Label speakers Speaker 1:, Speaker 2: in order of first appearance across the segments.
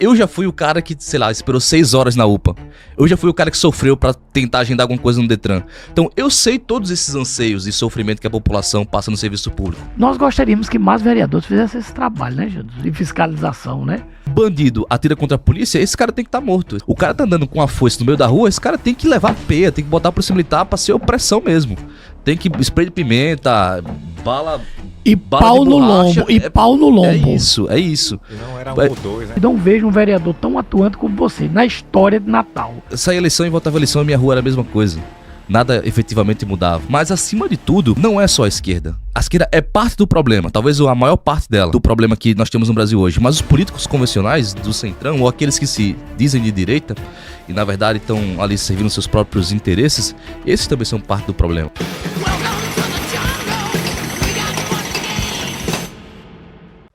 Speaker 1: Eu já fui o cara que, sei lá, esperou 6 horas na UPA. Eu já fui o cara que sofreu pra tentar agendar alguma coisa no Detran. Então eu sei todos esses anseios e sofrimento que a população passa no serviço público.
Speaker 2: Nós gostaríamos que mais vereadores fizessem esse trabalho, né, Júlio? De fiscalização, né?
Speaker 1: Bandido atira contra a polícia, esse cara tem que estar morto. O cara tá andando com a foice no meio da rua, esse cara tem que levar peia, tem que botar a polícia militar pra ser opressão mesmo. Tem que spray de pimenta, bala...
Speaker 2: E pau no lombo, pau no lombo.
Speaker 1: É isso.
Speaker 3: E não era um ou dois, né?
Speaker 2: Eu não vejo um vereador tão atuante como você na história de Natal.
Speaker 1: Saía eleição e voltava eleição, a minha rua era a mesma coisa. Nada efetivamente mudava. Mas acima de tudo, não é só a esquerda. A esquerda é parte do problema, talvez a maior parte dela, do problema que nós temos no Brasil hoje. Mas os políticos convencionais do centrão, ou aqueles que se dizem de direita, e na verdade estão ali servindo seus próprios interesses, esses também são parte do problema.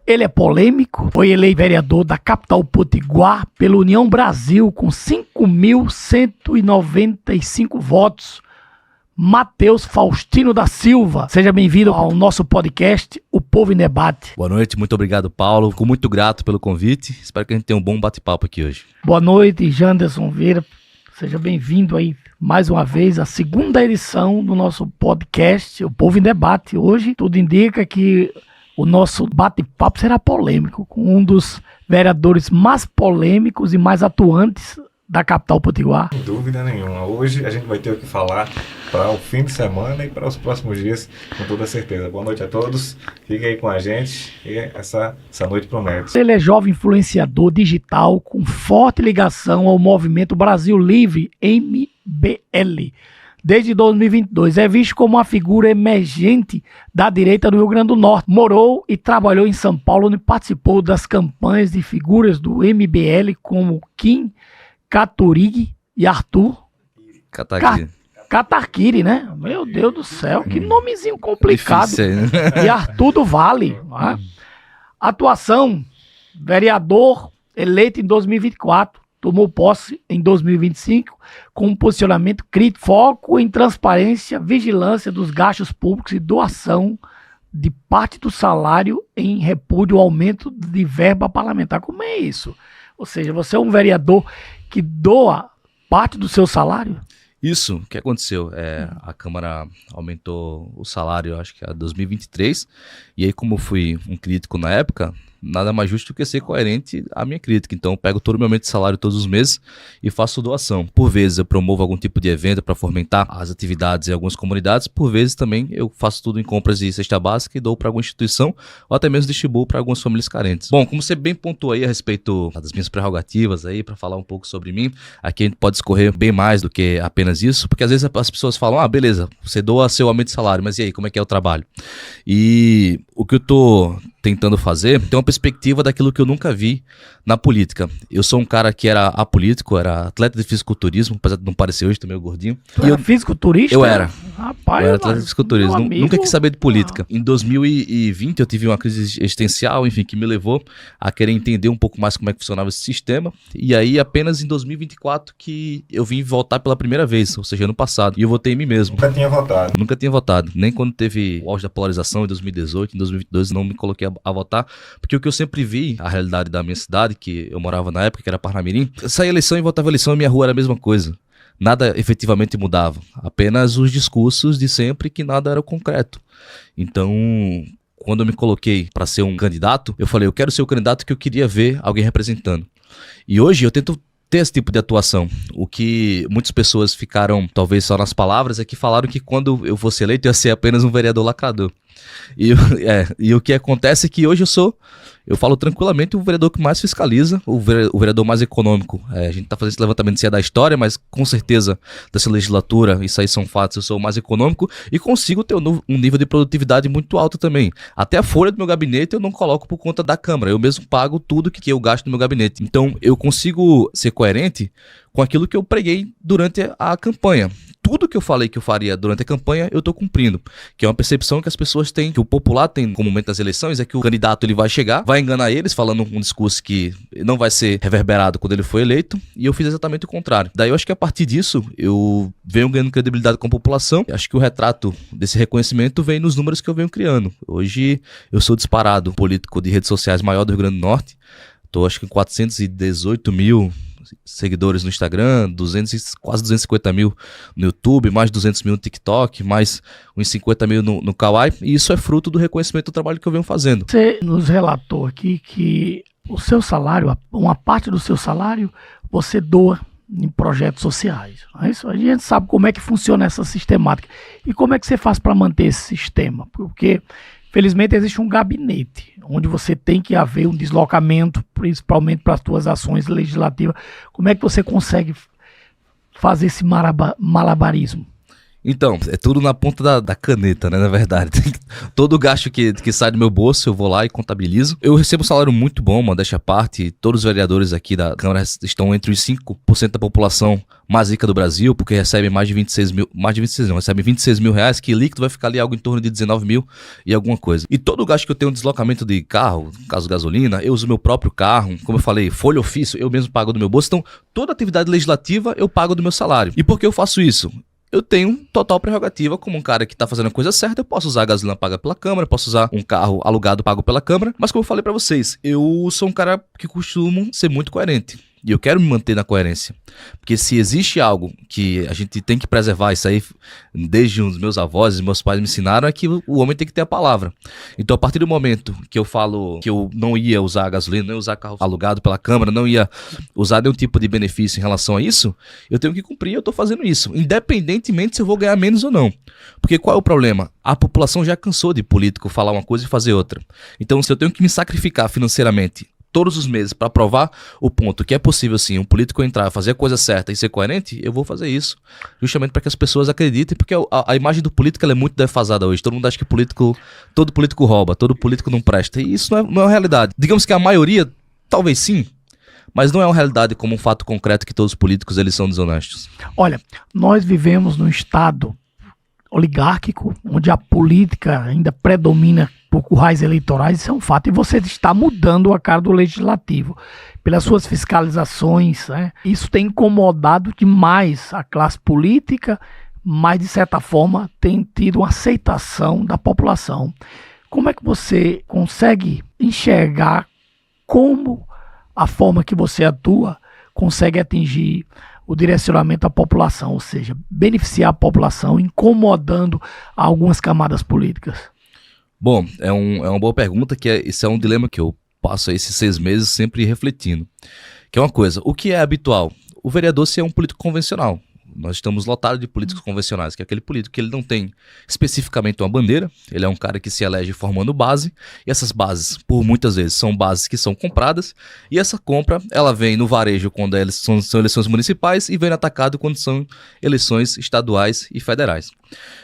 Speaker 2: Ele é polêmico, foi eleito vereador da capital Potiguar pela União Brasil com 5.195 votos. Matheus Faustino da Silva. Seja bem-vindo ao nosso podcast, O Povo em Debate.
Speaker 1: Boa noite, muito obrigado, Paulo. Fico muito grato pelo convite. Espero que a gente tenha um bom bate-papo aqui hoje.
Speaker 2: Boa noite, Janderson Vieira. Seja bem-vindo aí mais uma vez à segunda edição do nosso podcast, O Povo em Debate. Hoje, tudo indica que o nosso bate-papo será polêmico, com um dos vereadores mais polêmicos e mais atuantes da capital potiguar.
Speaker 3: Sem dúvida nenhuma. Hoje a gente vai ter o que falar para o fim de semana e para os próximos dias, com toda certeza. Boa noite a todos. Fiquem aí com a gente e essa noite promete.
Speaker 2: Ele é jovem influenciador digital com forte ligação ao movimento Brasil Livre, MBL. Desde 2022, é visto como uma figura emergente da direita do Rio Grande do Norte. Morou e trabalhou em São Paulo, onde participou das campanhas de figuras do MBL como Kim Kataguiri e Arthur Kataguiri, né? Meu Deus do céu, que nomezinho complicado.
Speaker 1: Difícil aí, né?
Speaker 2: E Arthur do Vale. Né? Atuação, vereador eleito em 2024. Tomou posse em 2025 com um posicionamento crítico, foco em transparência, vigilância dos gastos públicos e doação de parte do salário em repúdio ao aumento de verba parlamentar. Como é isso? Ou seja, você é um vereador que doa parte do seu salário?
Speaker 1: Isso, o que aconteceu? A Câmara aumentou o salário, acho que em 2023, e aí como eu fui um crítico na época, nada mais justo do que ser coerente à minha crítica. Então eu pego todo o meu aumento de salário todos os meses e faço doação. Por vezes eu promovo algum tipo de evento para fomentar as atividades em algumas comunidades, por vezes também eu faço tudo em compras de cesta básica e dou para alguma instituição ou até mesmo distribuo para algumas famílias carentes. Bom, como você bem pontuou aí a respeito das minhas prerrogativas aí, para falar um pouco sobre mim, aqui a gente pode escorrer bem mais do que apenas isso, porque às vezes as pessoas falam, beleza, você doa seu aumento de salário, mas e aí, como é que é o trabalho? E o que eu tô tentando fazer tem uma perspectiva daquilo que eu nunca vi na política. Eu sou um cara que era apolítico, era atleta de fisiculturismo, apesar de não parecer hoje, tô meio gordinho.
Speaker 2: Tu era fisiculturista?
Speaker 1: Eu era.
Speaker 2: Rapaz,
Speaker 1: eu era atleta de fisiculturismo. Nunca quis saber de política.
Speaker 2: Não.
Speaker 1: Em 2020 eu tive uma crise existencial, enfim, que me levou a querer entender um pouco mais como é que funcionava esse sistema. E aí apenas em 2024 que eu vim votar pela primeira vez, ou seja, ano passado. E eu votei em mim mesmo. Nunca tinha votado. Nem quando teve o auge da polarização em 2018, em 2022 não me coloquei a votar, porque o que eu sempre vi, a realidade da minha cidade, que eu morava na época, que era Parnamirim, saía eleição e votava eleição, a minha rua era a mesma coisa. Nada efetivamente mudava. Apenas os discursos de sempre que nada era concreto. Então, quando eu me coloquei para ser um candidato, eu falei, eu quero ser o candidato que eu queria ver alguém representando. E hoje eu tento ter esse tipo de atuação. O que muitas pessoas ficaram, talvez só nas palavras, é que falaram que quando eu fosse eleito eu ia ser apenas um vereador lacrador. E o que acontece é que hoje eu falo tranquilamente, o vereador que mais fiscaliza, o vereador mais econômico. A gente tá fazendo esse levantamento se é da história, mas com certeza dessa legislatura, isso aí são fatos, eu sou o mais econômico e consigo ter um nível de produtividade muito alto também. Até a folha do meu gabinete eu não coloco por conta da Câmara, eu mesmo pago tudo que eu gasto no meu gabinete. Então eu consigo ser coerente com aquilo que eu preguei durante a campanha. Tudo que eu falei que eu faria durante a campanha, eu tô cumprindo. Que é uma percepção que as pessoas têm, que o popular tem no momento das eleições, é que o candidato ele vai chegar, vai enganar eles, falando um discurso que não vai ser reverberado quando ele for eleito, e eu fiz exatamente o contrário. Daí eu acho que a partir disso, eu venho ganhando credibilidade com a população. Acho que o retrato desse reconhecimento vem nos números que eu venho criando. Hoje eu sou disparado político de redes sociais maior do Rio Grande do Norte. tô acho que 418 mil seguidores no Instagram, quase 250 mil no YouTube, mais 200 mil no TikTok, mais uns 50 mil no Kawaii, e isso é fruto do reconhecimento do trabalho que eu venho fazendo.
Speaker 2: Você nos relatou aqui que o seu salário, uma parte do seu salário, você doa em projetos sociais. É isso? A gente sabe como é que funciona essa sistemática. E como é que você faz para manter esse sistema? Porque, felizmente, existe um gabinete, onde você tem que haver um deslocamento, principalmente para as suas ações legislativas. Como é que você consegue fazer esse malabarismo?
Speaker 1: Então, é tudo na ponta da caneta, né, na verdade. Todo o gasto que sai do meu bolso, eu vou lá e contabilizo. Eu recebo um salário muito bom, modéstia à parte. Todos os vereadores aqui da Câmara estão entre os 5% da população mais rica do Brasil, porque recebem mais de 26 mil, recebem 26 mil reais, que líquido vai ficar ali algo em torno de 19 mil e alguma coisa. E todo o gasto que eu tenho de deslocamento de carro, no caso gasolina, eu uso meu próprio carro, como eu falei, folha ofício, eu mesmo pago do meu bolso. Então, toda atividade legislativa eu pago do meu salário. E por que eu faço isso? Eu tenho total prerrogativa como um cara que tá fazendo a coisa certa. Eu posso usar a gasolina paga pela Câmara, posso usar um carro alugado pago pela Câmara, mas como eu falei pra vocês, eu sou um cara que costumo ser muito coerente. E eu quero me manter na coerência. Porque se existe algo que a gente tem que preservar, isso aí desde os meus avós e meus pais me ensinaram, é que o homem tem que ter a palavra. Então, a partir do momento que eu falo que eu não ia usar gasolina, não ia usar carro alugado pela Câmara, não ia usar nenhum tipo de benefício em relação a isso, eu tenho que cumprir, eu tô fazendo isso. Independentemente se eu vou ganhar menos ou não. Porque qual é o problema? A população já cansou de político falar uma coisa e fazer outra. Então, se eu tenho que me sacrificar financeiramente todos os meses para provar o ponto que é possível sim um político entrar, fazer a coisa certa e ser coerente, eu vou fazer isso justamente para que as pessoas acreditem, porque a imagem do político ela é muito defasada hoje. Todo mundo acha que todo político rouba, todo político não presta, e isso não é uma realidade. Digamos que a maioria, talvez sim, mas não é uma realidade como um fato concreto que todos os políticos eles são desonestos.
Speaker 2: Olha, nós vivemos num estado oligárquico, onde a política ainda predomina por currais eleitorais, isso é um fato, e você está mudando a cara do legislativo pelas suas fiscalizações, né? Isso tem incomodado demais a classe política, mas de certa forma tem tido uma aceitação da população. Como é que você consegue enxergar como a forma que você atua consegue atingir o direcionamento da população, ou seja, beneficiar a população, incomodando algumas camadas políticas?
Speaker 1: Bom, é uma boa pergunta, isso é um dilema que eu passo esses 6 meses sempre refletindo. Que é uma coisa, o que é habitual? O vereador ser um político convencional. Nós estamos lotados de políticos convencionais, que é aquele político que ele não tem especificamente uma bandeira, ele é um cara que se elege formando base, e essas bases, por muitas vezes, são bases que são compradas, e essa compra, ela vem no varejo quando são eleições municipais e vem no atacado quando são eleições estaduais e federais.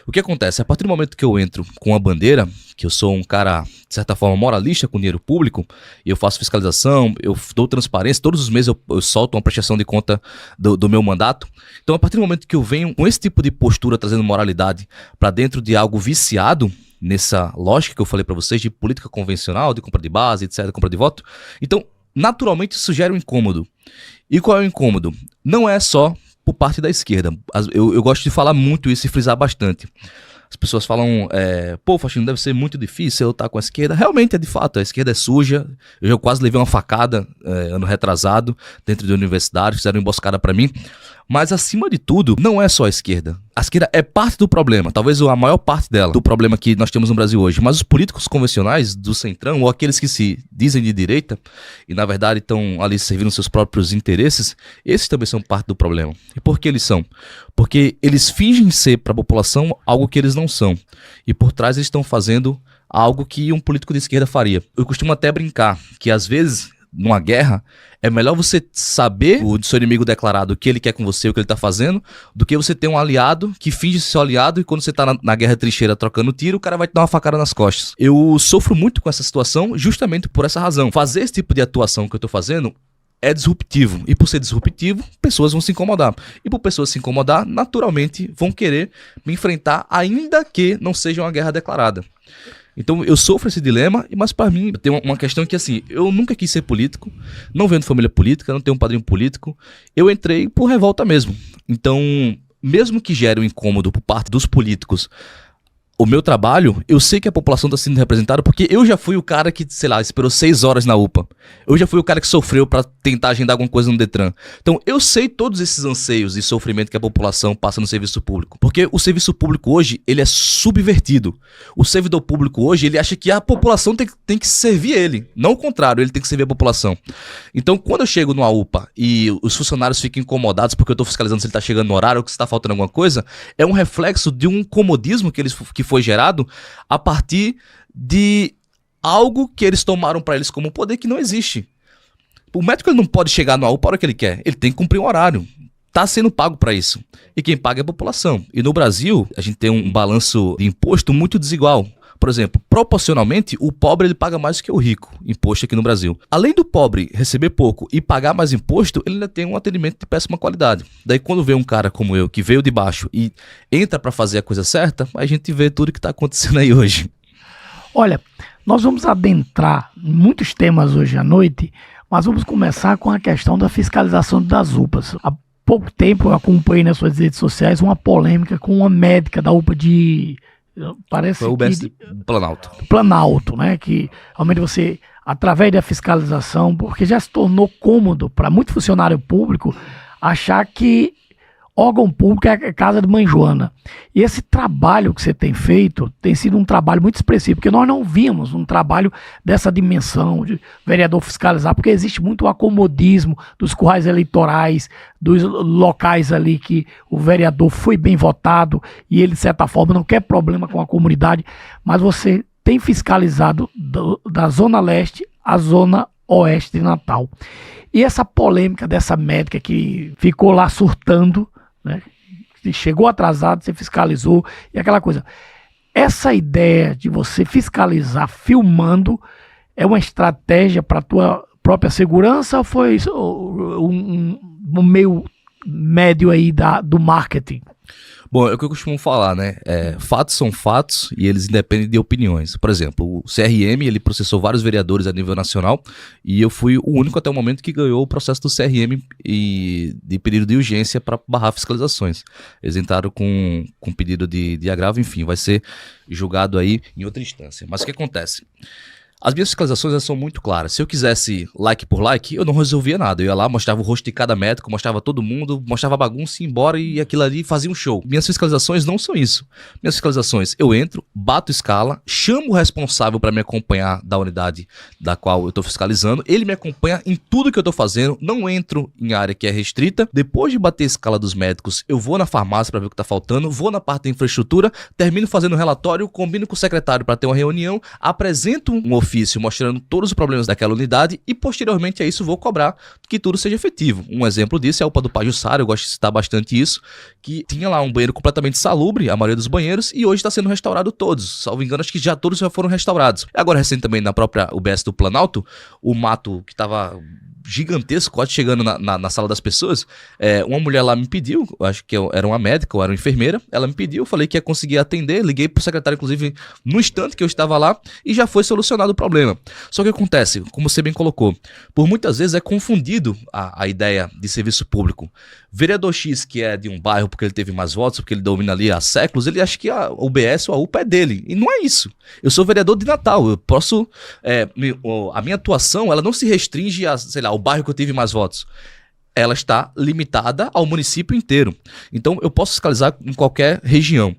Speaker 1: O que acontece? A partir do momento que eu entro com a bandeira, que eu sou um cara, de certa forma, moralista com dinheiro público, e eu faço fiscalização, eu dou transparência, todos os meses eu solto uma prestação de conta do meu mandato. Então, a partir do momento que eu venho com esse tipo de postura, trazendo moralidade para dentro de algo viciado, nessa lógica que eu falei para vocês, de política convencional, de compra de base, etc., compra de voto, então, naturalmente, isso gera um incômodo. E qual é o incômodo? Não é só por parte da esquerda. Eu gosto de falar muito isso e frisar bastante. As pessoas falam, pô, Faxino, deve ser muito difícil eu estar com a esquerda. Realmente é de fato, a esquerda é suja. Eu já quase levei uma facada ano retrasado dentro da universidade, fizeram uma emboscada para mim. Mas acima de tudo, não é só a esquerda. A esquerda é parte do problema, talvez a maior parte dela, do problema que nós temos no Brasil hoje. Mas os políticos convencionais do centrão, ou aqueles que se dizem de direita, e na verdade estão ali servindo seus próprios interesses, esses também são parte do problema. E por que eles são? Porque eles fingem ser para a população algo que eles não são. E por trás eles estão fazendo algo que um político de esquerda faria. Eu costumo até brincar que às vezes, numa guerra, é melhor você saber o seu inimigo declarado, o que ele quer com você, o que ele tá fazendo, do que você ter um aliado que finge ser seu aliado e quando você tá na guerra trincheira trocando tiro, o cara vai te dar uma facada nas costas. Eu sofro muito com essa situação justamente por essa razão. Fazer esse tipo de atuação que eu tô fazendo é disruptivo. E por ser disruptivo, pessoas vão se incomodar. E por pessoas se incomodar, naturalmente vão querer me enfrentar, ainda que não seja uma guerra declarada. Então eu sofro esse dilema, mas para mim tem uma questão que assim, eu nunca quis ser político, não venho de família política, não tenho um padrinho político, eu entrei por revolta mesmo. Então, mesmo que gere um incômodo por parte dos políticos, o meu trabalho, eu sei que a população está sendo representada porque eu já fui o cara que, sei lá, esperou 6 horas na UPA. Eu já fui o cara que sofreu para tentar agendar alguma coisa no Detran. Então, eu sei todos esses anseios e sofrimento que a população passa no serviço público. Porque o serviço público hoje, ele é subvertido. O servidor público hoje, ele acha que a população tem que servir ele. Não o contrário, ele tem que servir a população. Então, quando eu chego numa UPA e os funcionários ficam incomodados porque eu estou fiscalizando se ele está chegando no horário ou se está faltando alguma coisa, é um reflexo de um comodismo que foi gerado a partir de algo que eles tomaram para eles como poder que não existe. O médico ele não pode chegar no UPA a hora que ele quer, ele tem que cumprir um horário. Está sendo pago para isso. E quem paga é a população. E no Brasil, a gente tem um balanço de imposto muito desigual. Por exemplo, proporcionalmente, o pobre ele paga mais do que o rico, imposto aqui no Brasil. Além do pobre receber pouco e pagar mais imposto, ele ainda tem um atendimento de péssima qualidade. Daí quando vê um cara como eu, que veio de baixo e entra para fazer a coisa certa, a gente vê tudo que está acontecendo aí hoje.
Speaker 2: Olha, nós vamos adentrar em muitos temas hoje à noite, mas vamos começar com a questão da fiscalização das UPAs. Há pouco tempo eu acompanhei nas suas redes sociais uma polêmica com uma médica da UPA de... Parece
Speaker 1: foi o UBS Planalto.
Speaker 2: Planalto, né? Que realmente você, através da fiscalização, porque já se tornou cômodo para muito funcionário público achar que órgão público é casa de mãe Joana. E esse trabalho que você tem feito tem sido um trabalho muito expressivo, porque nós não vimos um trabalho dessa dimensão de vereador fiscalizar, porque existe muito o acomodismo dos currais eleitorais, dos locais ali que o vereador foi bem votado e ele, de certa forma, não quer problema com a comunidade, mas você tem fiscalizado da Zona Leste à Zona Oeste de Natal. E essa polêmica dessa médica que ficou lá surtando, né? Chegou atrasado, você fiscalizou e aquela coisa. Essa ideia de você fiscalizar filmando é uma estratégia para a tua própria segurança ou foi um meio médio aí do marketing?
Speaker 1: Bom, é o que eu costumo falar, né? Fatos são fatos e eles independem de opiniões. Por exemplo, o CRM, ele processou vários vereadores a nível nacional e eu fui o único até o momento que ganhou o processo do CRM de pedido de urgência para barrar fiscalizações. Eles entraram com pedido de agravo, enfim, vai ser julgado aí em outra instância. Mas o que acontece? As minhas fiscalizações elas são muito claras. Se eu quisesse like por like, eu não resolvia nada. Eu ia lá, mostrava o rosto de cada médico, mostrava todo mundo, mostrava a bagunça, ia embora e aquilo ali fazia um show. Minhas fiscalizações não são isso. Minhas fiscalizações, eu entro, bato escala, chamo o responsável para me acompanhar da unidade da qual eu estou fiscalizando. Ele me acompanha em tudo que eu estou fazendo, não entro em área que é restrita. Depois de bater a escala dos médicos, eu vou na farmácia para ver o que está faltando, vou na parte da infraestrutura, termino fazendo um relatório, combino com o secretário para ter uma reunião, apresento um ofício mostrando todos os problemas daquela unidade e posteriormente a isso vou cobrar que tudo seja efetivo. Um exemplo disso é a UPA do Pajuçara, eu gosto de citar bastante isso, que tinha lá um banheiro completamente insalubre, a maioria dos banheiros, e hoje está sendo restaurado todos. Salvo engano, acho que já todos já foram restaurados. Agora, recente também na própria UBS do Planalto, o mato que estava gigantesco, quase chegando na sala das pessoas, uma mulher lá me pediu, acho que era uma médica ou era uma enfermeira, ela me pediu, eu falei que ia conseguir atender, liguei pro secretário, inclusive, no instante que eu estava lá, e já foi solucionado o problema. Só que acontece, como você bem colocou, por muitas vezes é confundido a ideia de serviço público. Vereador X, que é de um bairro porque ele teve mais votos, porque ele domina ali há séculos, ele acha que a UBS ou a UPA é dele, e não é isso. Eu sou vereador de Natal, eu posso, a minha atuação, ela não se restringe a, sei lá, o bairro que eu tive mais votos. Ela está limitada ao município inteiro. Então, eu posso fiscalizar em qualquer região.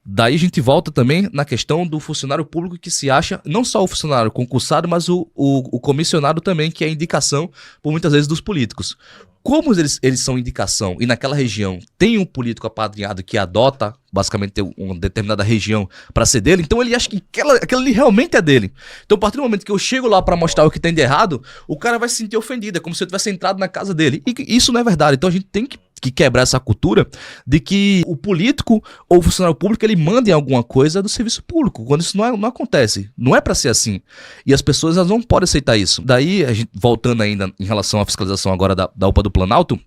Speaker 1: Daí a gente volta também na questão do funcionário público que se acha, não só o funcionário concursado, mas o comissionado também, que é indicação, por muitas vezes, dos políticos. Como eles são indicação e naquela região tem um político apadrinhado que adota, basicamente, uma determinada região para ser dele, então ele acha que aquela ali realmente é dele. Então, a partir do momento que eu chego lá para mostrar o que tem de errado, o cara vai se sentir ofendido, é como se eu tivesse entrado na casa dele. E isso não é verdade. Então, a gente tem que quebrar essa cultura de que o político ou o funcionário público ele manda em alguma coisa do serviço público, quando isso não acontece. Não é para ser assim. E as pessoas elas não podem aceitar isso. Daí, a gente, voltando ainda em relação à fiscalização agora da UPA do Planalto,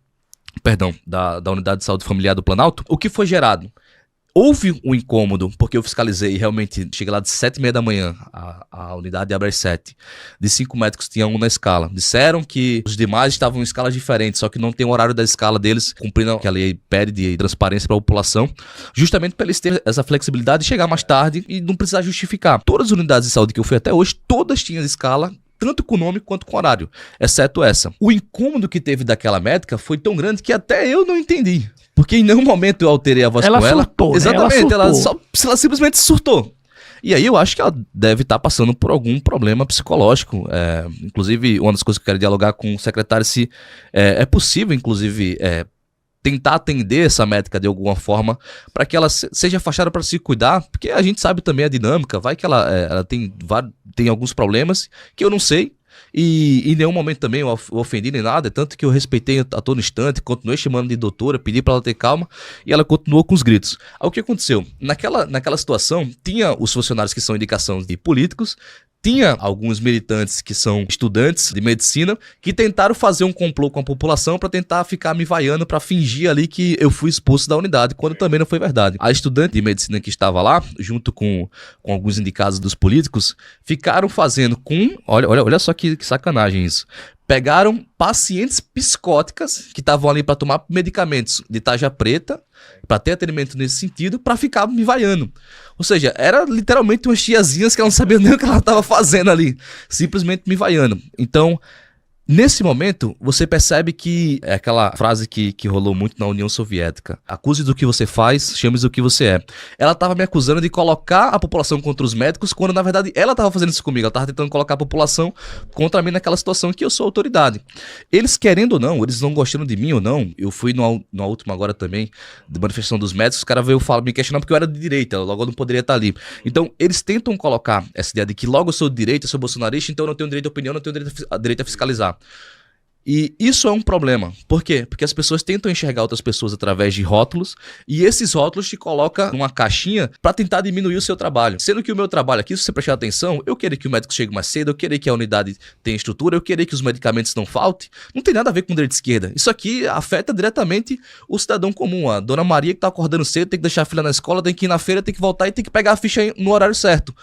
Speaker 1: perdão, da Unidade de Saúde Familiar do Planalto, o que foi gerado? houve um incômodo, porque eu fiscalizei e realmente cheguei lá de 7h30 da manhã, a unidade abre às 7. De 5 médicos tinha um na escala. Disseram que os demais estavam em escalas diferentes, só que não tem o horário da escala deles, cumprindo o que a lei pede de transparência para a população, justamente para eles terem essa flexibilidade de chegar mais tarde e não precisar justificar. Todas as unidades de saúde que eu fui até hoje, todas tinham escala, tanto com nome quanto com horário, exceto essa. O incômodo que teve daquela médica foi tão grande que até eu não entendi. Porque em nenhum momento eu alterei a voz com ela.
Speaker 2: Surtou,
Speaker 1: exatamente,
Speaker 2: ela
Speaker 1: ela simplesmente surtou. E aí eu acho que ela deve estar passando por algum problema psicológico. Inclusive, uma das coisas que eu quero dialogar com o secretário se é possível, inclusive, tentar atender essa médica de alguma forma para que ela seja afastada para se cuidar, porque a gente sabe também a dinâmica, vai que ela tem alguns problemas que eu não sei, e em nenhum momento também eu ofendi nem nada, tanto que eu respeitei a todo instante, continuei chamando de doutora, pedi para ela ter calma, e ela continuou com os gritos. Aí o que aconteceu? Naquela situação, tinha os funcionários que são indicação de políticos, tinha alguns militantes que são estudantes de medicina que tentaram fazer um complô com a população para tentar ficar me vaiando, para fingir ali que eu fui expulso da unidade, quando também não foi verdade. A estudante de medicina que estava lá, junto com alguns indicados dos políticos, ficaram fazendo olha só que sacanagem isso. Pegaram pacientes psicóticas que estavam ali para tomar medicamentos de tarja preta, para ter atendimento nesse sentido, para ficar me vaiando. Ou seja, era literalmente umas tiazinhas que ela não sabia nem o que ela estava fazendo ali, simplesmente me vaiando. Então, nesse momento, você percebe que é aquela frase que rolou muito na União Soviética: acuse do que você faz, chame do que você é. Ela estava me acusando de colocar a população contra os médicos, quando na verdade ela estava fazendo isso comigo. Ela estava tentando colocar a população contra mim naquela situação que eu sou autoridade. Eles querendo ou não, eles não gostando de mim ou não, eu fui na última agora também, de manifestação dos médicos, os caras veio me questionar porque eu era de direita, logo eu não poderia estar ali. Então, eles tentam colocar essa ideia de que logo eu sou de direita, eu sou bolsonarista, então eu não tenho direito à opinião, não tenho direito a fiscalizar. E isso é um problema. Por quê? Porque as pessoas tentam enxergar outras pessoas através de rótulos, e esses rótulos te colocam numa caixinha para tentar diminuir o seu trabalho. Sendo que o meu trabalho aqui, se você prestar atenção, eu querer que o médico chegue mais cedo, eu querer que a unidade tenha estrutura, eu querer que os medicamentos não faltem, não tem nada a ver com direita e esquerda. Isso aqui afeta diretamente o cidadão comum. A dona Maria que tá acordando cedo, tem que deixar a filha na escola, tem que ir na feira, tem que voltar e tem que pegar a ficha no horário certo.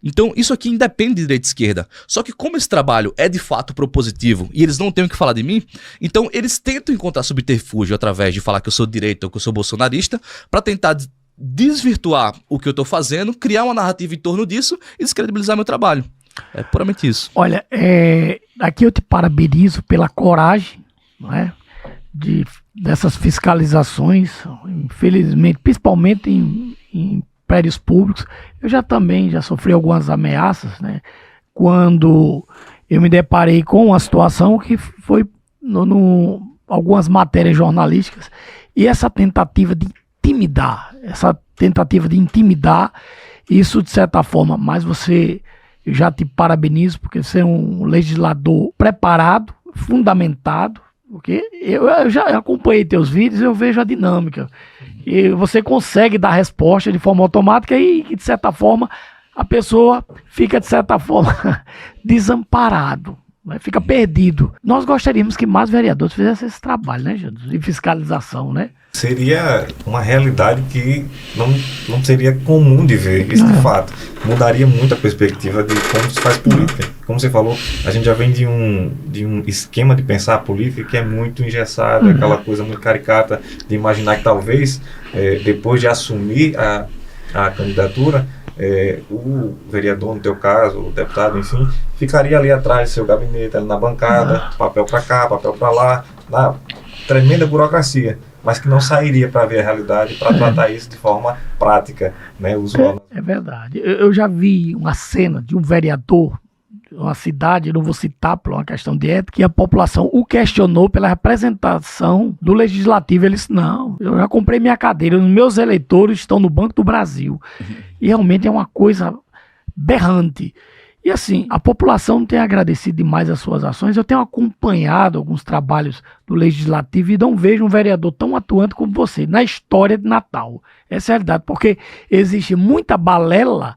Speaker 1: Então, isso aqui independe de direita e esquerda. Só que como esse trabalho é de fato propositivo e eles não têm o que falar de mim, então eles tentam encontrar subterfúgio através de falar que eu sou de direita ou que eu sou bolsonarista para tentar desvirtuar o que eu tô fazendo, criar uma narrativa em torno disso e descredibilizar meu trabalho. É puramente isso.
Speaker 2: Olha, aqui eu te parabenizo pela coragem, não é, dessas fiscalizações, infelizmente, principalmente em prédios públicos. Eu já sofri algumas ameaças, né, quando eu me deparei com uma situação que foi algumas matérias jornalísticas, e essa tentativa de intimidar, isso de certa forma, mas eu já te parabenizo, porque você é um legislador preparado, fundamentado, porque eu já acompanhei teus vídeos, eu vejo a dinâmica, e você consegue dar resposta de forma automática e de certa forma a pessoa fica de certa forma desamparado, né? Fica perdido. Nós gostaríamos que mais vereadores fizessem esse trabalho, né, Jesus, de fiscalização, né?
Speaker 3: Seria uma realidade que não seria comum de ver, isso de fato. Mudaria muito a perspectiva de como se faz política. Como você falou, a gente já vem de um esquema de pensar a política que é muito engessado, aquela coisa muito caricata de imaginar que talvez, depois de assumir a candidatura, o vereador, no teu caso, o deputado, enfim, ficaria ali atrás do seu gabinete, ali na bancada, papel para cá, papel para lá, na tremenda burocracia, mas que não sairia para ver a realidade, para tratar isso de forma prática, né, usual.
Speaker 2: É verdade. Eu já vi uma cena de um vereador, uma cidade, não vou citar por uma questão de ética, e a população o questionou pela representação do legislativo. Ele disse: não, eu já comprei minha cadeira, os meus eleitores estão no Banco do Brasil. E realmente é uma coisa berrante. E assim, a população tem agradecido demais as suas ações. Eu tenho acompanhado alguns trabalhos do legislativo e não vejo um vereador tão atuante como você na história de Natal. Essa é a realidade, porque existe muita balela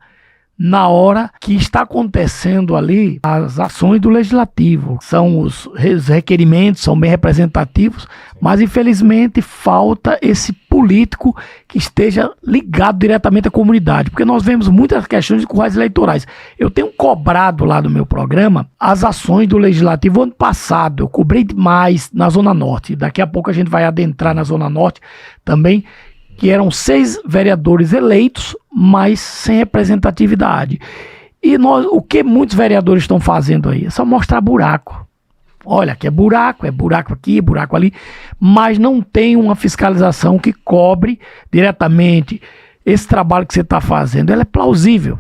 Speaker 2: na hora que está acontecendo ali as ações do legislativo. São os requerimentos, são bem representativos, mas infelizmente falta esse político político que esteja ligado diretamente à comunidade, porque nós vemos muitas questões de currais eleitorais. Eu tenho cobrado lá no meu programa as ações do Legislativo. Ano passado eu cobrei demais na Zona Norte, daqui a pouco a gente vai adentrar na Zona Norte também, que eram 6 vereadores eleitos, mas sem representatividade. E o que muitos vereadores estão fazendo aí? É só mostrar buraco. Olha, aqui é buraco aqui, buraco ali, mas não tem uma fiscalização que cobre diretamente esse trabalho que você está fazendo. Ele é plausível,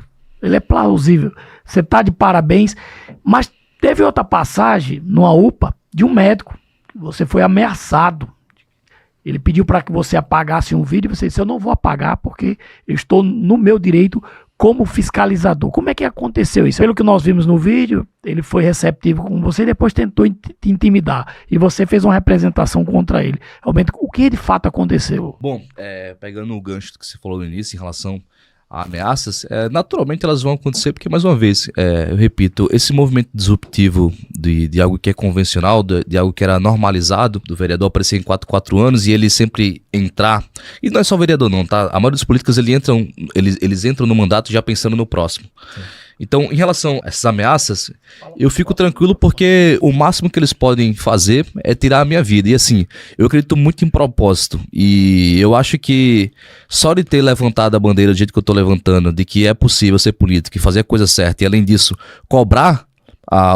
Speaker 2: Você está de parabéns, mas teve outra passagem numa UPA de um médico, que você foi ameaçado. Ele pediu para que você apagasse um vídeo e você disse: eu não vou apagar porque eu estou no meu direito como fiscalizador. Como é que aconteceu isso? Pelo que nós vimos no vídeo, ele foi receptivo com você e depois tentou te intimidar. E você fez uma representação contra ele. Realmente, o que de fato aconteceu?
Speaker 1: Bom, pegando o gancho que você falou no início em relação a ameaças, naturalmente elas vão acontecer porque, mais uma vez, eu repito, esse movimento disruptivo de algo que é convencional, de algo que era normalizado, do vereador aparecer em 4 anos e ele sempre entrar, e não é só vereador não, tá? A maioria dos políticos eles entram no mandato já pensando no próximo. Sim. Então, em relação a essas ameaças, eu fico tranquilo porque o máximo que eles podem fazer é tirar a minha vida. E assim, eu acredito muito em propósito. E eu acho que só de ter levantado a bandeira do jeito que eu tô levantando, de que é possível ser político e fazer a coisa certa, e além disso, cobrar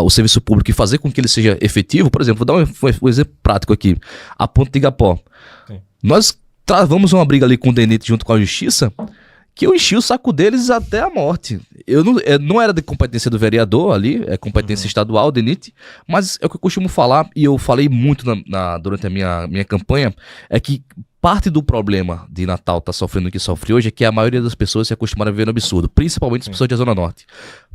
Speaker 1: o serviço público e fazer com que ele seja efetivo, por exemplo, vou dar um exemplo prático aqui. A Ponte de Igapó. Sim. Nós travamos uma briga ali com o DENIT junto com a Justiça, que eu enchi o saco deles até a morte. Eu não era de competência do vereador ali, é competência estadual, DENIT, mas é o que eu costumo falar, e eu falei muito durante a minha campanha, é que parte do problema de Natal estar sofrendo o que sofre hoje é que a maioria das pessoas se acostumaram a viver no absurdo, principalmente as pessoas da Zona Norte.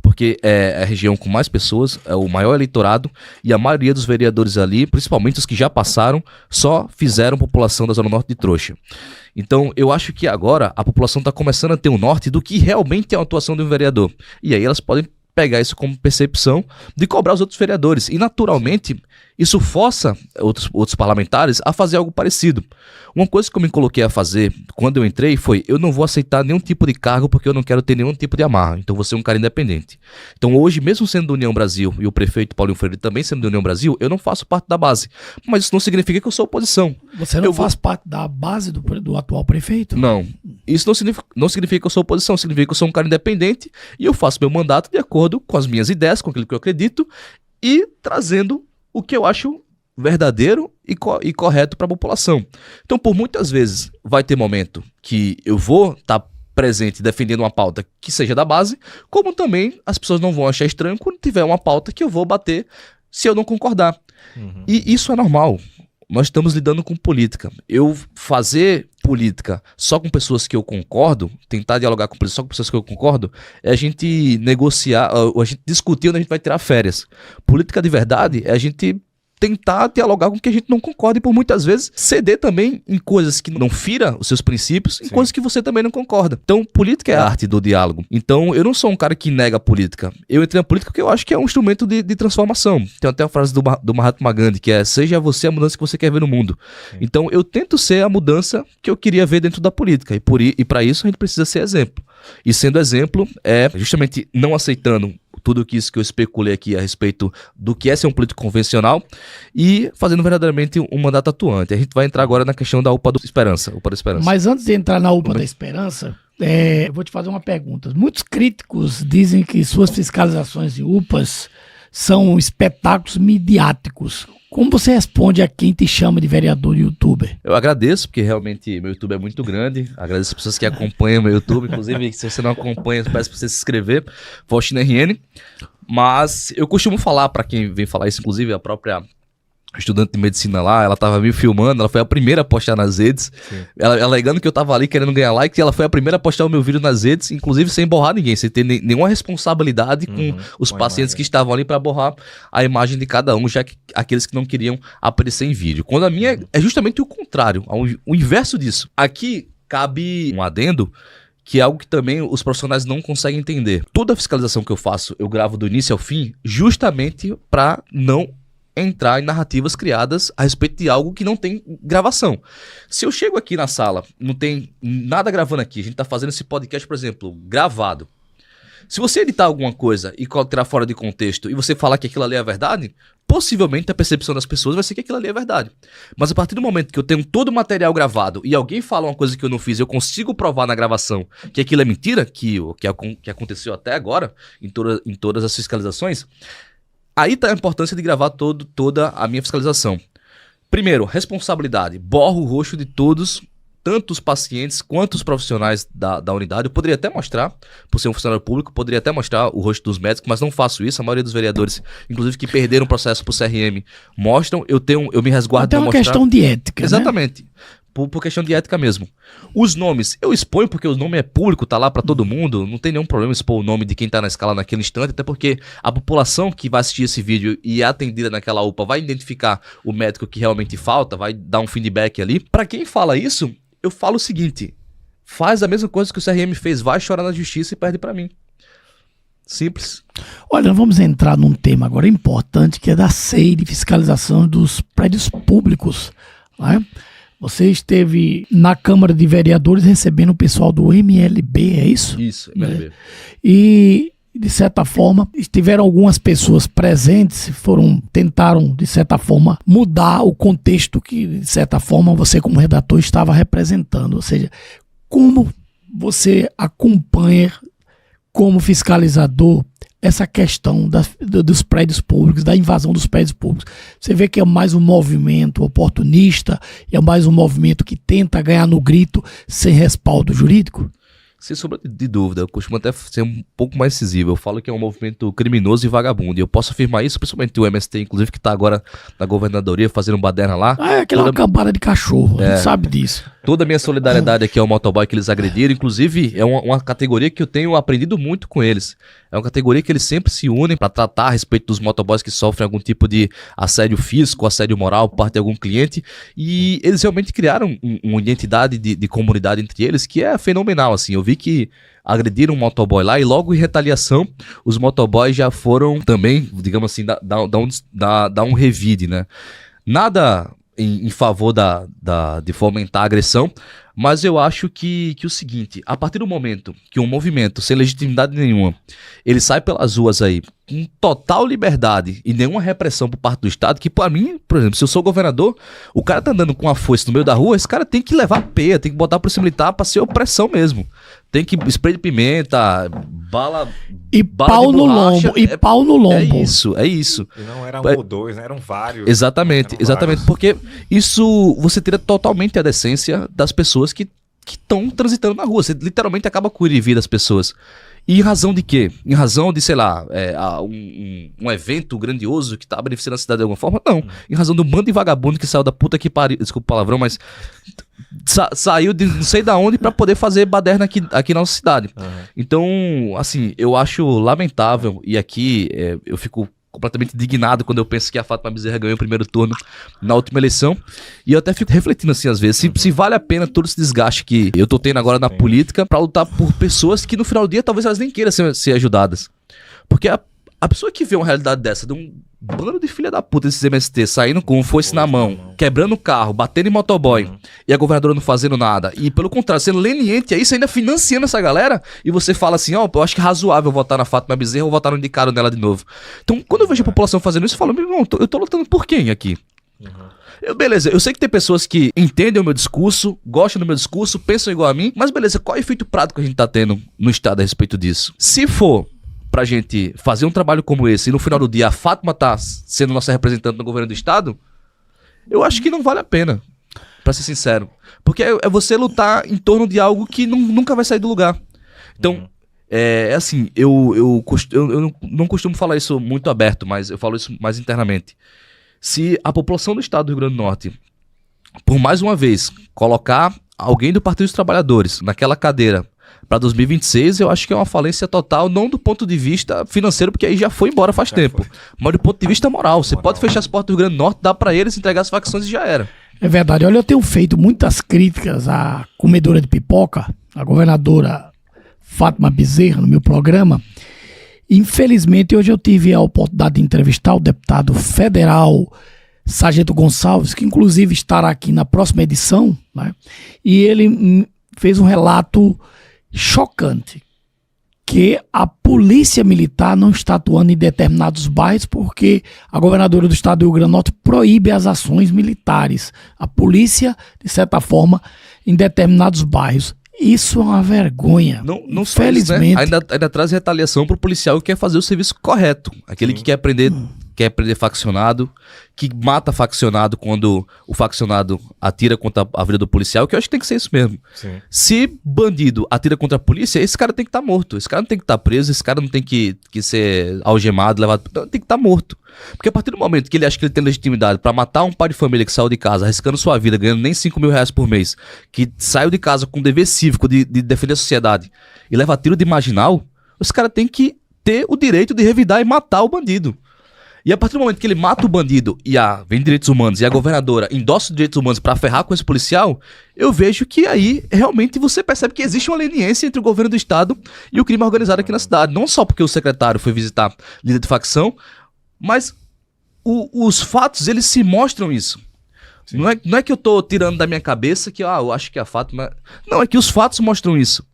Speaker 1: Porque é a região com mais pessoas, é o maior eleitorado, e a maioria dos vereadores ali, principalmente os que já passaram, só fizeram a população da Zona Norte de trouxa. Então, eu acho que agora a população está começando a ter um norte do que realmente é a atuação de um vereador. E aí elas podem pegar isso como percepção de cobrar os outros vereadores. E, naturalmente, isso força outros parlamentares a fazer algo parecido. Uma coisa que eu me coloquei a fazer quando eu entrei foi: eu não vou aceitar nenhum tipo de cargo porque eu não quero ter nenhum tipo de amarra. Então, vou ser um cara independente. Então, hoje, mesmo sendo da União Brasil e o prefeito Paulinho Freire também sendo da União Brasil, eu não faço parte da base. Mas isso não significa que eu sou oposição.
Speaker 2: Você não faz parte da base do atual prefeito?
Speaker 1: Não. Isso não significa que eu sou oposição. Significa que eu sou um cara independente e eu faço meu mandato de acordo com as minhas ideias, com aquilo que eu acredito e trazendo o que eu acho verdadeiro e correto para a população. Então, por muitas vezes, vai ter momento que eu vou estar presente defendendo uma pauta que seja da base, como também as pessoas não vão achar estranho quando tiver uma pauta que eu vou bater se eu não concordar. Uhum. E isso é normal. Nós estamos lidando com política. Eu fazer política só com pessoas que eu concordo, tentar dialogar com pessoas só com pessoas que eu concordo, é a gente negociar, a gente discutir onde a gente vai tirar férias. Política de verdade é a gente tentar dialogar com o que a gente não concorda e por muitas vezes ceder também em coisas que não fira os seus princípios, em coisas que você também não concorda. Então, política é a arte do diálogo. Então, eu não sou um cara que nega a política. Eu entrei na política porque eu acho que é um instrumento de transformação. Tem até a frase do Mahatma Gandhi, que é: seja você a mudança que você quer ver no mundo. Sim. Então, eu tento ser a mudança que eu queria ver dentro da política. E para isso, a gente precisa ser exemplo. E sendo exemplo, é justamente não aceitando tudo isso que eu especulei aqui a respeito do que é ser um político convencional e fazendo verdadeiramente um mandato atuante. A gente vai entrar agora na questão da UPA da Esperança. Mas
Speaker 2: antes de entrar na UPA da Esperança, eu vou te fazer uma pergunta. Muitos críticos dizem que suas fiscalizações de UPAs são espetáculos midiáticos. Como você responde a quem te chama de vereador e youtuber?
Speaker 1: Eu agradeço, porque realmente meu YouTube é muito grande. Agradeço as pessoas que acompanham meu YouTube. Inclusive, se você não acompanha, peço para você se inscrever. Faustino RN. Mas eu costumo falar, para quem vem falar isso, inclusive a própria estudante de medicina lá, ela tava me filmando, ela foi a primeira a postar nas redes, ela alegando que eu tava ali querendo ganhar like, e ela foi a primeira a postar o meu vídeo nas redes, inclusive sem borrar ninguém, sem ter nenhuma responsabilidade com os pacientes que estavam ali para borrar a imagem de cada um, já que aqueles que não queriam aparecer em vídeo. Quando a minha é justamente o contrário, o inverso disso. Aqui cabe um adendo, que é algo que também os profissionais não conseguem entender. Toda a fiscalização que eu faço, eu gravo do início ao fim, justamente para não entrar em narrativas criadas a respeito de algo que não tem gravação. Se eu chego aqui na sala, não tem nada gravando aqui, a gente tá fazendo esse podcast, por exemplo, gravado. Se você editar alguma coisa e tirar fora de contexto e você falar que aquilo ali é a verdade, possivelmente a percepção das pessoas vai ser que aquilo ali é verdade. Mas a partir do momento que eu tenho todo o material gravado e alguém fala uma coisa que eu não fiz, eu consigo provar na gravação que aquilo é mentira, que aconteceu até agora, em todas as fiscalizações, aí tá a importância de gravar toda a minha fiscalização. Primeiro, responsabilidade. Borro o rosto de todos, tanto os pacientes quanto os profissionais da unidade. Eu poderia até mostrar, por ser um funcionário público, poderia até mostrar o rosto dos médicos, mas não faço isso. A maioria dos vereadores, inclusive que perderam o processo por CRM, mostram. Eu me resguardo
Speaker 2: de mostrar.
Speaker 1: É
Speaker 2: uma questão de ética,
Speaker 1: exatamente. Né? Por questão de ética mesmo. Os nomes, eu exponho porque o nome é público, tá lá pra todo mundo, não tem nenhum problema expor o nome de quem tá na escala naquele instante, até porque a população que vai assistir esse vídeo e é atendida naquela UPA vai identificar o médico que realmente falta, vai dar um feedback ali. Pra quem fala isso, eu falo o seguinte: faz a mesma coisa que o CRM fez, vai chorar na justiça e perde pra mim. Simples.
Speaker 2: Olha, vamos entrar num tema agora importante, que é da SEI, de fiscalização dos prédios públicos, né? Você esteve na Câmara de Vereadores recebendo o pessoal do MLB, é isso?
Speaker 1: Isso, MLB.
Speaker 2: E, de certa forma, tiveram algumas pessoas presentes, tentaram, de certa forma, mudar o contexto que, de certa forma, você como redator estava representando. Ou seja, como você acompanha, como fiscalizador, essa questão dos prédios públicos, da invasão dos prédios públicos. Você vê que é mais um movimento oportunista, é mais um movimento que tenta ganhar no grito sem respaldo jurídico?
Speaker 1: Sem sombra de dúvida, eu costumo até ser um pouco mais incisivo. Eu falo que é um movimento criminoso e vagabundo. E eu posso afirmar isso, principalmente o MST, inclusive, que está agora na governadoria fazendo baderna lá.
Speaker 2: É aquela cambada de cachorro, a gente sabe disso.
Speaker 1: Toda a minha solidariedade aqui ao motoboy que eles agrediram. Inclusive, é uma categoria que eu tenho aprendido muito com eles. É uma categoria que eles sempre se unem para tratar a respeito dos motoboys que sofrem algum tipo de assédio físico, assédio moral por parte de algum cliente. E eles realmente criaram uma identidade de comunidade entre eles que é fenomenal, assim. Eu vi que agrediram um motoboy lá e logo em retaliação os motoboys já foram também, digamos assim, dar um revide, né? Nada em favor de fomentar a agressão, mas eu acho que o seguinte: a partir do momento que um movimento sem legitimidade nenhuma, ele sai pelas ruas aí com total liberdade e nenhuma repressão por parte do Estado, que pra mim, por exemplo, se eu sou governador, o cara tá andando com uma foice no meio da rua, esse cara tem que levar peia, tem que botar a polícia militar pra ser opressão mesmo. Tem que spray de pimenta, bala
Speaker 2: pau
Speaker 1: de
Speaker 2: no
Speaker 1: borracha,
Speaker 2: lombo, e pau no lombo.
Speaker 1: É isso.
Speaker 3: E não era um ou dois, né? Eram vários.
Speaker 1: Exatamente, porque isso você tira totalmente a decência das pessoas que estão transitando na rua. Você literalmente acaba com o ir e vir das pessoas. E em razão de quê? Em razão de, sei lá, um evento grandioso que tá beneficiando a cidade de alguma forma? Não. Em razão do bando de vagabundo que saiu da puta que pariu, desculpa o palavrão, mas saiu de não sei da onde pra poder fazer baderna aqui na nossa cidade. Então, assim, eu acho lamentável, e aqui eu fico completamente indignado quando eu penso que a Fátima Bezerra ganhou o primeiro turno na última eleição, e eu até fico refletindo assim às vezes, se vale a pena todo esse desgaste que eu tô tendo agora na política pra lutar por pessoas que no final do dia talvez elas nem queiram ser ajudadas. Porque a pessoa que vê uma realidade dessa, de um bando de filha da puta desses MST saindo com foice na mão, quebrando o carro, batendo em motoboy, e a governadora não fazendo nada, e pelo contrário, sendo leniente a isso, ainda financiando essa galera, e você fala assim, ó, eu acho que é razoável votar na Fátima Bezerra ou votar no indicado nela de novo. Então, quando eu vejo a população fazendo isso, eu falo, meu irmão, eu tô lutando por quem aqui? Beleza, eu sei que tem pessoas que entendem o meu discurso, gostam do meu discurso, pensam igual a mim, mas beleza, qual é o efeito prático que a gente tá tendo no Estado a respeito disso? Se for pra gente fazer um trabalho como esse e no final do dia a Fátima tá sendo nossa representante no governo do Estado, eu acho que não vale a pena, pra ser sincero. Porque é você lutar em torno de algo que nunca vai sair do lugar. Então, assim, eu não costumo falar isso muito aberto, mas eu falo isso mais internamente. Se a população do Estado do Rio Grande do Norte, por mais uma vez, colocar alguém do Partido dos Trabalhadores naquela cadeira para 2026, eu acho que é uma falência total, não do ponto de vista financeiro, porque aí já foi embora faz tempo, mas do ponto de vista moral. Você pode fechar as portas do Rio Grande do Norte, dá para eles entregar as facções e já era.
Speaker 2: É verdade. Olha, eu tenho feito muitas críticas à comedora de pipoca, a governadora Fátima Bezerra, no meu programa, Infelizmente, hoje eu tive a oportunidade de entrevistar o deputado federal Sargento Gonçalves, que inclusive estará aqui na próxima edição, né? E ele fez um relato chocante, que a polícia militar não está atuando em determinados bairros porque a governadora do estado do Rio Grande do Norte proíbe as ações militares. A polícia, de certa forma, em determinados bairros. Isso é uma vergonha.
Speaker 1: Não só isso, né? Ainda traz retaliação pro policial que quer fazer o serviço correto. Aquele que quer prender faccionado, que mata faccionado quando o faccionado atira contra a vida do policial, que eu acho que tem que ser isso mesmo.
Speaker 3: Sim.
Speaker 1: Se bandido atira contra a polícia, esse cara tem que estar morto. Esse cara não tem que estar preso, esse cara não tem que ser algemado, levado... Não, tem que estar morto. Porque a partir do momento que ele acha que ele tem legitimidade pra matar um pai de família que saiu de casa, arriscando sua vida, ganhando nem 5 mil reais por mês, que saiu de casa com dever cívico de defender a sociedade e leva tiro de marginal, esse cara tem que ter o direito de revidar e matar o bandido. E a partir do momento que ele mata o bandido e vem direitos humanos e a governadora endossa os direitos humanos pra ferrar com esse policial, eu vejo que aí realmente você percebe que existe uma leniência entre o governo do estado e o crime organizado aqui na cidade. Não só porque o secretário foi visitar líder de facção, mas os fatos, eles se mostram isso. Não é que eu tô tirando da minha cabeça que eu acho que é fato, mas... Não, é que os fatos mostram isso.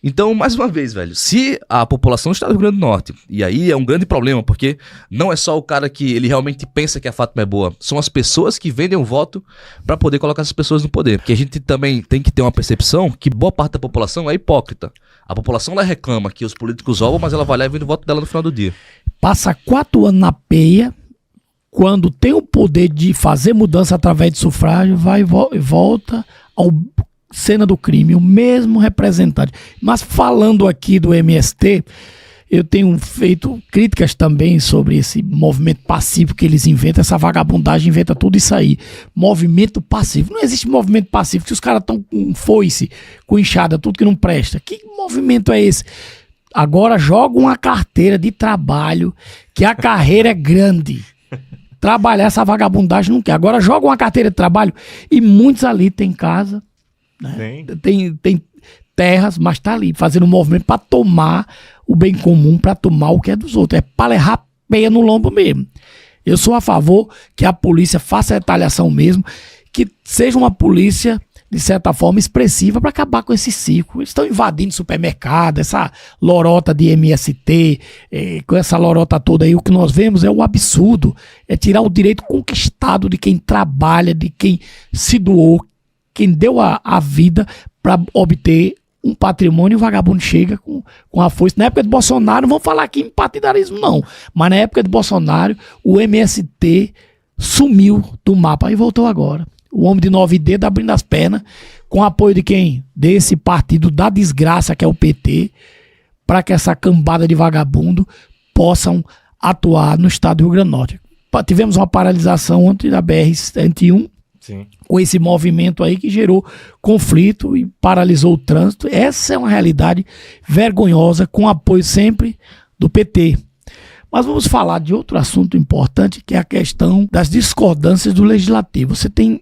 Speaker 1: Então, mais uma vez, velho, se a população do estado do Rio Grande do Norte, e aí é um grande problema, porque não é só o cara que ele realmente pensa que a Fátima é boa, são as pessoas que vendem o voto pra poder colocar essas pessoas no poder. Porque a gente também tem que ter uma percepção que boa parte da população é hipócrita. A população, ela reclama que os políticos roubam, mas ela vai lá e vende o voto dela no final do dia.
Speaker 2: Passa 4 anos na peia, quando tem o poder de fazer mudança através de sufrágio, vai e volta ao cena do crime, o mesmo representante. Mas falando aqui do MST, eu tenho feito críticas também sobre esse movimento passivo que eles inventam, essa vagabundagem inventa tudo isso aí. Movimento passivo. Não existe movimento passivo, que os caras estão com foice, com enxada, tudo que não presta. Que movimento é esse? Agora joga uma carteira de trabalho, que a carreira é grande. Trabalhar essa vagabundagem não quer. Agora joga uma carteira de trabalho e muitos ali têm casa, né? Tem terras, mas tá ali fazendo um movimento para tomar o bem comum, para tomar o que é dos outros. É para levar peia no lombo mesmo. Eu sou a favor que a polícia faça a retaliação mesmo, que seja uma polícia, de certa forma, expressiva para acabar com esse ciclo. Eles estão invadindo supermercado, essa lorota de MST, com essa lorota toda aí, o que nós vemos é o absurdo, é tirar o direito conquistado de quem trabalha, de quem se doou, quem deu a vida para obter um patrimônio. O vagabundo chega com a foice. Na época de Bolsonaro, não vamos falar aqui em partidarismo não, mas na época de Bolsonaro, o MST sumiu do mapa e voltou agora. O homem de 9 dedos abrindo as pernas, com apoio de quem? Desse partido da desgraça que é o PT, para que essa cambada de vagabundo possam atuar no estado do Rio Grande do Norte. Tivemos uma paralisação ontem da BR-101, sim, com esse movimento aí que gerou conflito e paralisou o trânsito. Essa é uma realidade vergonhosa, com apoio sempre do PT. Mas vamos falar de outro assunto importante, que é a questão das discordâncias do Legislativo. Você tem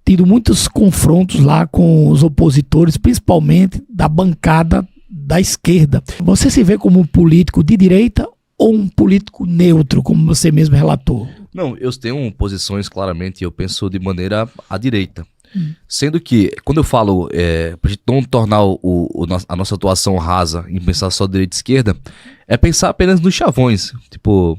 Speaker 2: tido muitos confrontos lá com os opositores, principalmente da bancada da esquerda. Você se vê como um político de direita ou um político neutro, como você mesmo relatou?
Speaker 1: Não, eu tenho posições claramente, eu penso de maneira à direita. Sendo que, quando eu falo pra gente não tornar a nossa atuação rasa em pensar só direita e esquerda, é pensar apenas nos chavões. Tipo,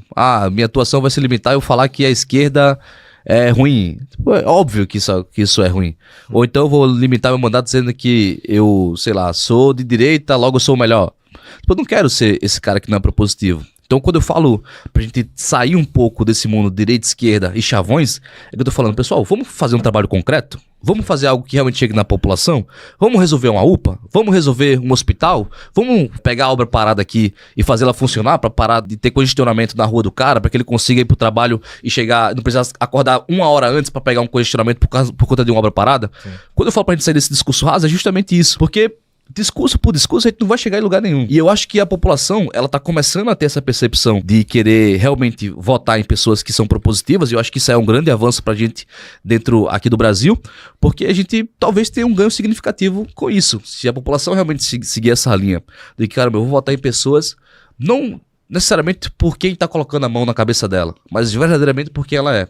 Speaker 1: minha atuação vai se limitar a eu falar que a esquerda é ruim. Tipo, é óbvio que isso é ruim. Ou então eu vou limitar meu mandato dizendo que eu, sei lá, sou de direita, logo eu sou o melhor. Tipo, eu não quero ser esse cara que não é propositivo. Então, quando eu falo pra gente sair um pouco desse mundo direita, esquerda e chavões, é que eu tô falando, pessoal, vamos fazer um trabalho concreto? Vamos fazer algo que realmente chegue na população? Vamos resolver uma UPA? Vamos resolver um hospital? Vamos pegar a obra parada aqui e fazer ela funcionar pra parar de ter congestionamento na rua do cara, pra que ele consiga ir pro trabalho e chegar, não precisar acordar 1 hora antes pra pegar um congestionamento por conta de uma obra parada? Sim. Quando eu falo pra gente sair desse discurso raso, é justamente isso, porque discurso por discurso, a gente não vai chegar em lugar nenhum. E eu acho que a população, ela tá começando a ter essa percepção de querer realmente votar em pessoas que são propositivas, e eu acho que isso é um grande avanço pra gente dentro aqui do Brasil, porque a gente talvez tenha um ganho significativo com isso. Se a população realmente seguir essa linha de que, cara, eu vou votar em pessoas, não necessariamente por quem tá colocando a mão na cabeça dela, mas verdadeiramente por quem ela é.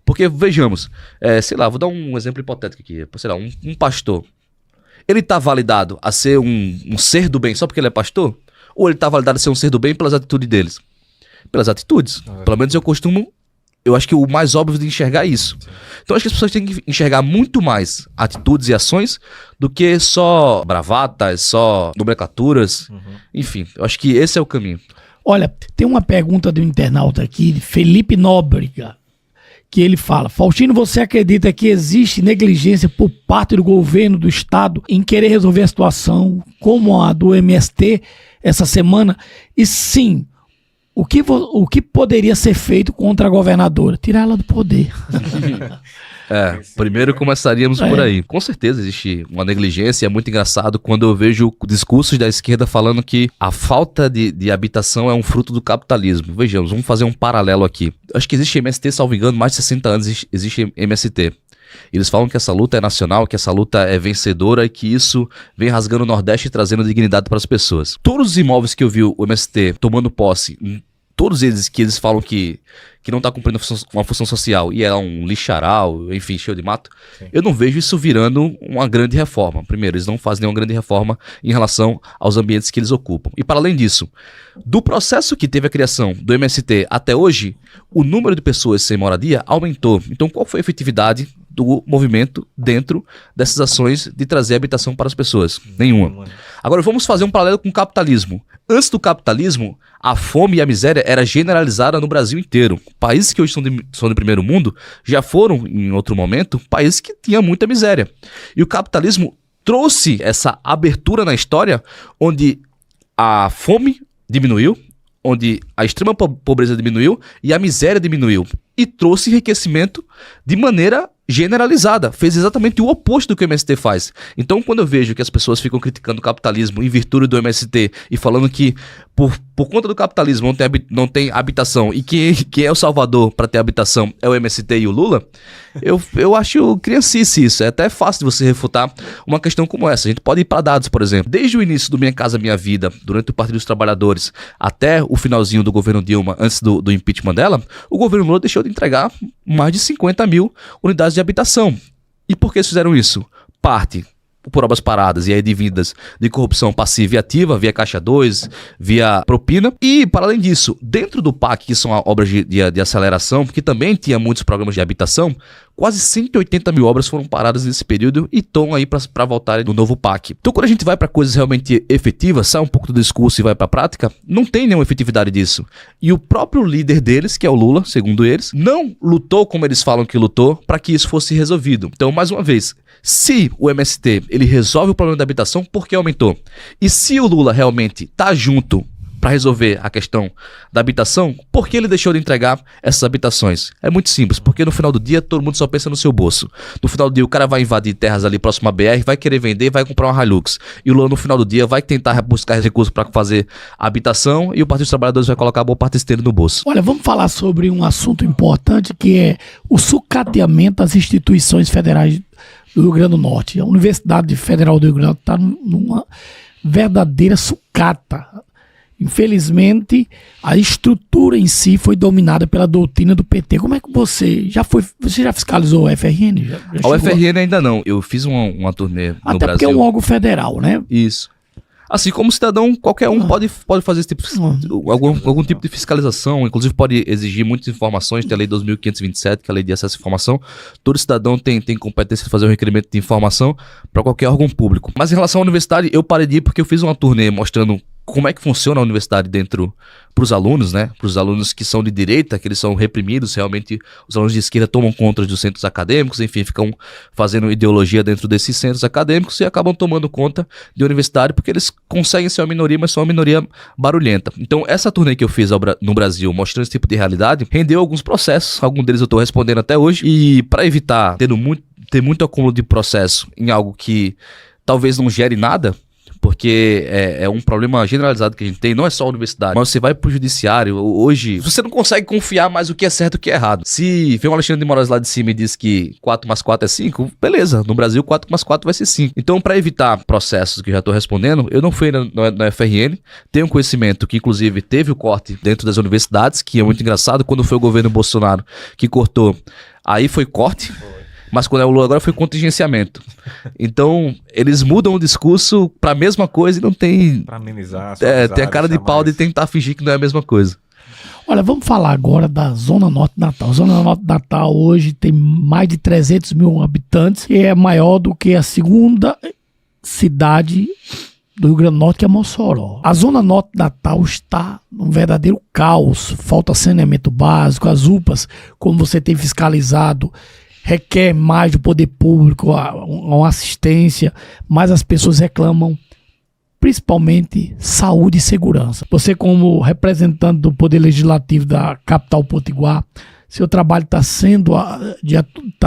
Speaker 1: Porque, vejamos, sei lá, vou dar um exemplo hipotético aqui, sei lá, um pastor. Ele tá validado a ser um ser do bem só porque ele é pastor? Ou ele tá validado a ser um ser do bem pelas atitudes deles? Pelas atitudes. Pelo menos eu acho que o mais óbvio de enxergar é isso. Então acho que as pessoas têm que enxergar muito mais atitudes e ações do que só bravatas, só nomenclaturas. Enfim, eu acho que esse é o caminho.
Speaker 2: Olha, tem uma pergunta de um internauta aqui, Felipe Nóbrega, que ele fala: Faustino, você acredita que existe negligência por parte do governo do estado em querer resolver a situação como a do MST essa semana? E sim, o que poderia ser feito contra a governadora? Tirar ela do poder.
Speaker 1: Primeiro começaríamos por aí. Com certeza existe uma negligência, é muito engraçado quando eu vejo discursos da esquerda falando que a falta de habitação é um fruto do capitalismo. Vejamos, vamos fazer um paralelo aqui. Acho que existe MST, salvo engano, mais de 60 anos existe MST. Eles falam que essa luta é nacional, que essa luta é vencedora e que isso vem rasgando o Nordeste e trazendo dignidade para as pessoas. Todos os imóveis que eu vi o MST tomando posse, todos eles que eles falam que não está cumprindo uma função social e é um lixaral, enfim, cheio de mato, eu não vejo isso virando uma grande reforma. Primeiro, eles não fazem nenhuma grande reforma em relação aos ambientes que eles ocupam. E para além disso, do processo que teve a criação do MST até hoje, o número de pessoas sem moradia aumentou. Então, qual foi a efetividade do movimento dentro dessas ações de trazer habitação para as pessoas? Nenhuma. Agora vamos fazer um paralelo com o capitalismo. Antes do capitalismo, a fome e a miséria era generalizada no Brasil inteiro. Países que hoje são de primeiro mundo já foram, em outro momento, países que tinham muita miséria. E o capitalismo trouxe essa abertura na história onde a fome diminuiu, onde a extrema pobreza diminuiu e a miséria diminuiu. E trouxe enriquecimento de maneira generalizada. Fez exatamente o oposto do que o MST faz. Então, quando eu vejo que as pessoas ficam criticando o capitalismo em virtude do MST e falando que por conta do capitalismo não tem habitação e que é o salvador para ter habitação é o MST e o Lula, eu acho criancice isso. É até fácil de você refutar uma questão como essa. A gente pode ir para dados, por exemplo. Desde o início do Minha Casa Minha Vida, durante o Partido dos Trabalhadores, até o finalzinho do governo Dilma, antes do impeachment dela, o governo Lula deixou de entregar mais de 50 mil unidades de habitação. E por que eles fizeram isso? Parte por obras paradas e aí dívidas de corrupção passiva e ativa, via Caixa 2, via propina. E, para além disso, dentro do PAC, que são obras de aceleração, que também tinha muitos programas de habitação, quase 180 mil obras foram paradas nesse período e estão aí para voltarem no novo PAC. Então, quando a gente vai para coisas realmente efetivas, sai um pouco do discurso e vai para a prática, não tem nenhuma efetividade disso. E o próprio líder deles, que é o Lula, segundo eles, não lutou como eles falam que lutou para que isso fosse resolvido. Então, mais uma vez, se o MST ele resolve o problema da habitação, por que aumentou? E se o Lula realmente está junto para resolver a questão da habitação, por que ele deixou de entregar essas habitações? É muito simples, porque no final do dia todo mundo só pensa no seu bolso. No final do dia o cara vai invadir terras ali próximo à BR, vai querer vender, vai comprar uma Hilux. E o Lula no final do dia vai tentar buscar recursos para fazer a habitação e o Partido dos Trabalhadores vai colocar a boa parte desse dinheiro no bolso.
Speaker 2: Olha, vamos falar sobre um assunto importante que é o sucateamento das instituições federais do Rio Grande do Norte. A Universidade Federal do Rio Grande do Norte está numa verdadeira sucata. Infelizmente, a estrutura em si foi dominada pela doutrina do PT. Como é que você já fiscalizou o UFRN?
Speaker 1: A UFRN ainda não. Eu fiz uma turnê no Brasil.
Speaker 2: Até porque é um órgão federal, né?
Speaker 1: Isso. Assim como cidadão, qualquer um pode fazer esse tipo algum tipo de fiscalização, inclusive pode exigir muitas informações, tem a lei 2.527, que é a lei de acesso à informação. Todo cidadão tem competência de fazer um requerimento de informação para qualquer órgão público. Mas em relação à universidade, eu parei de ir porque eu fiz uma turnê mostrando como é que funciona a universidade dentro para os alunos, né? Para os alunos que são de direita, que eles são reprimidos, realmente os alunos de esquerda tomam conta dos centros acadêmicos, enfim, ficam fazendo ideologia dentro desses centros acadêmicos e acabam tomando conta de universidade porque eles conseguem ser uma minoria, mas são uma minoria barulhenta. Então, essa turnê que eu fiz no Brasil, mostrando esse tipo de realidade, rendeu alguns processos, alguns deles eu estou respondendo até hoje, e para evitar ter muito acúmulo de processo em algo que talvez não gere nada, porque é um problema generalizado que a gente tem, não é só a universidade, mas você vai pro judiciário, hoje, você não consegue confiar mais o que é certo e o que é errado. Se vem o Alexandre de Moraes lá de cima e diz que 4 mais 4 é 5, beleza, no Brasil 4 mais 4 vai ser 5. Então, para evitar processos que eu já estou respondendo, eu não fui na FRN, tenho conhecimento que, inclusive, teve o corte dentro das universidades, que é muito engraçado, quando foi o governo Bolsonaro que cortou, aí foi corte, mas quando é o Lula agora foi contingenciamento. Então, eles mudam o discurso para a mesma coisa e não tem...
Speaker 3: Para amenizar,
Speaker 1: tem a cara de pau de tentar fingir que não é a mesma coisa.
Speaker 2: Olha, vamos falar agora da Zona Norte de Natal. A Zona Norte de Natal hoje tem mais de 300 mil habitantes e é maior do que a segunda cidade do Rio Grande do Norte, que é Mossoró. A Zona Norte de Natal está num verdadeiro caos. Falta saneamento básico, as UPAs, como você tem fiscalizado, requer mais do poder público, uma assistência, mas as pessoas reclamam principalmente saúde e segurança. Você, como representante do Poder Legislativo da capital potiguar, seu trabalho está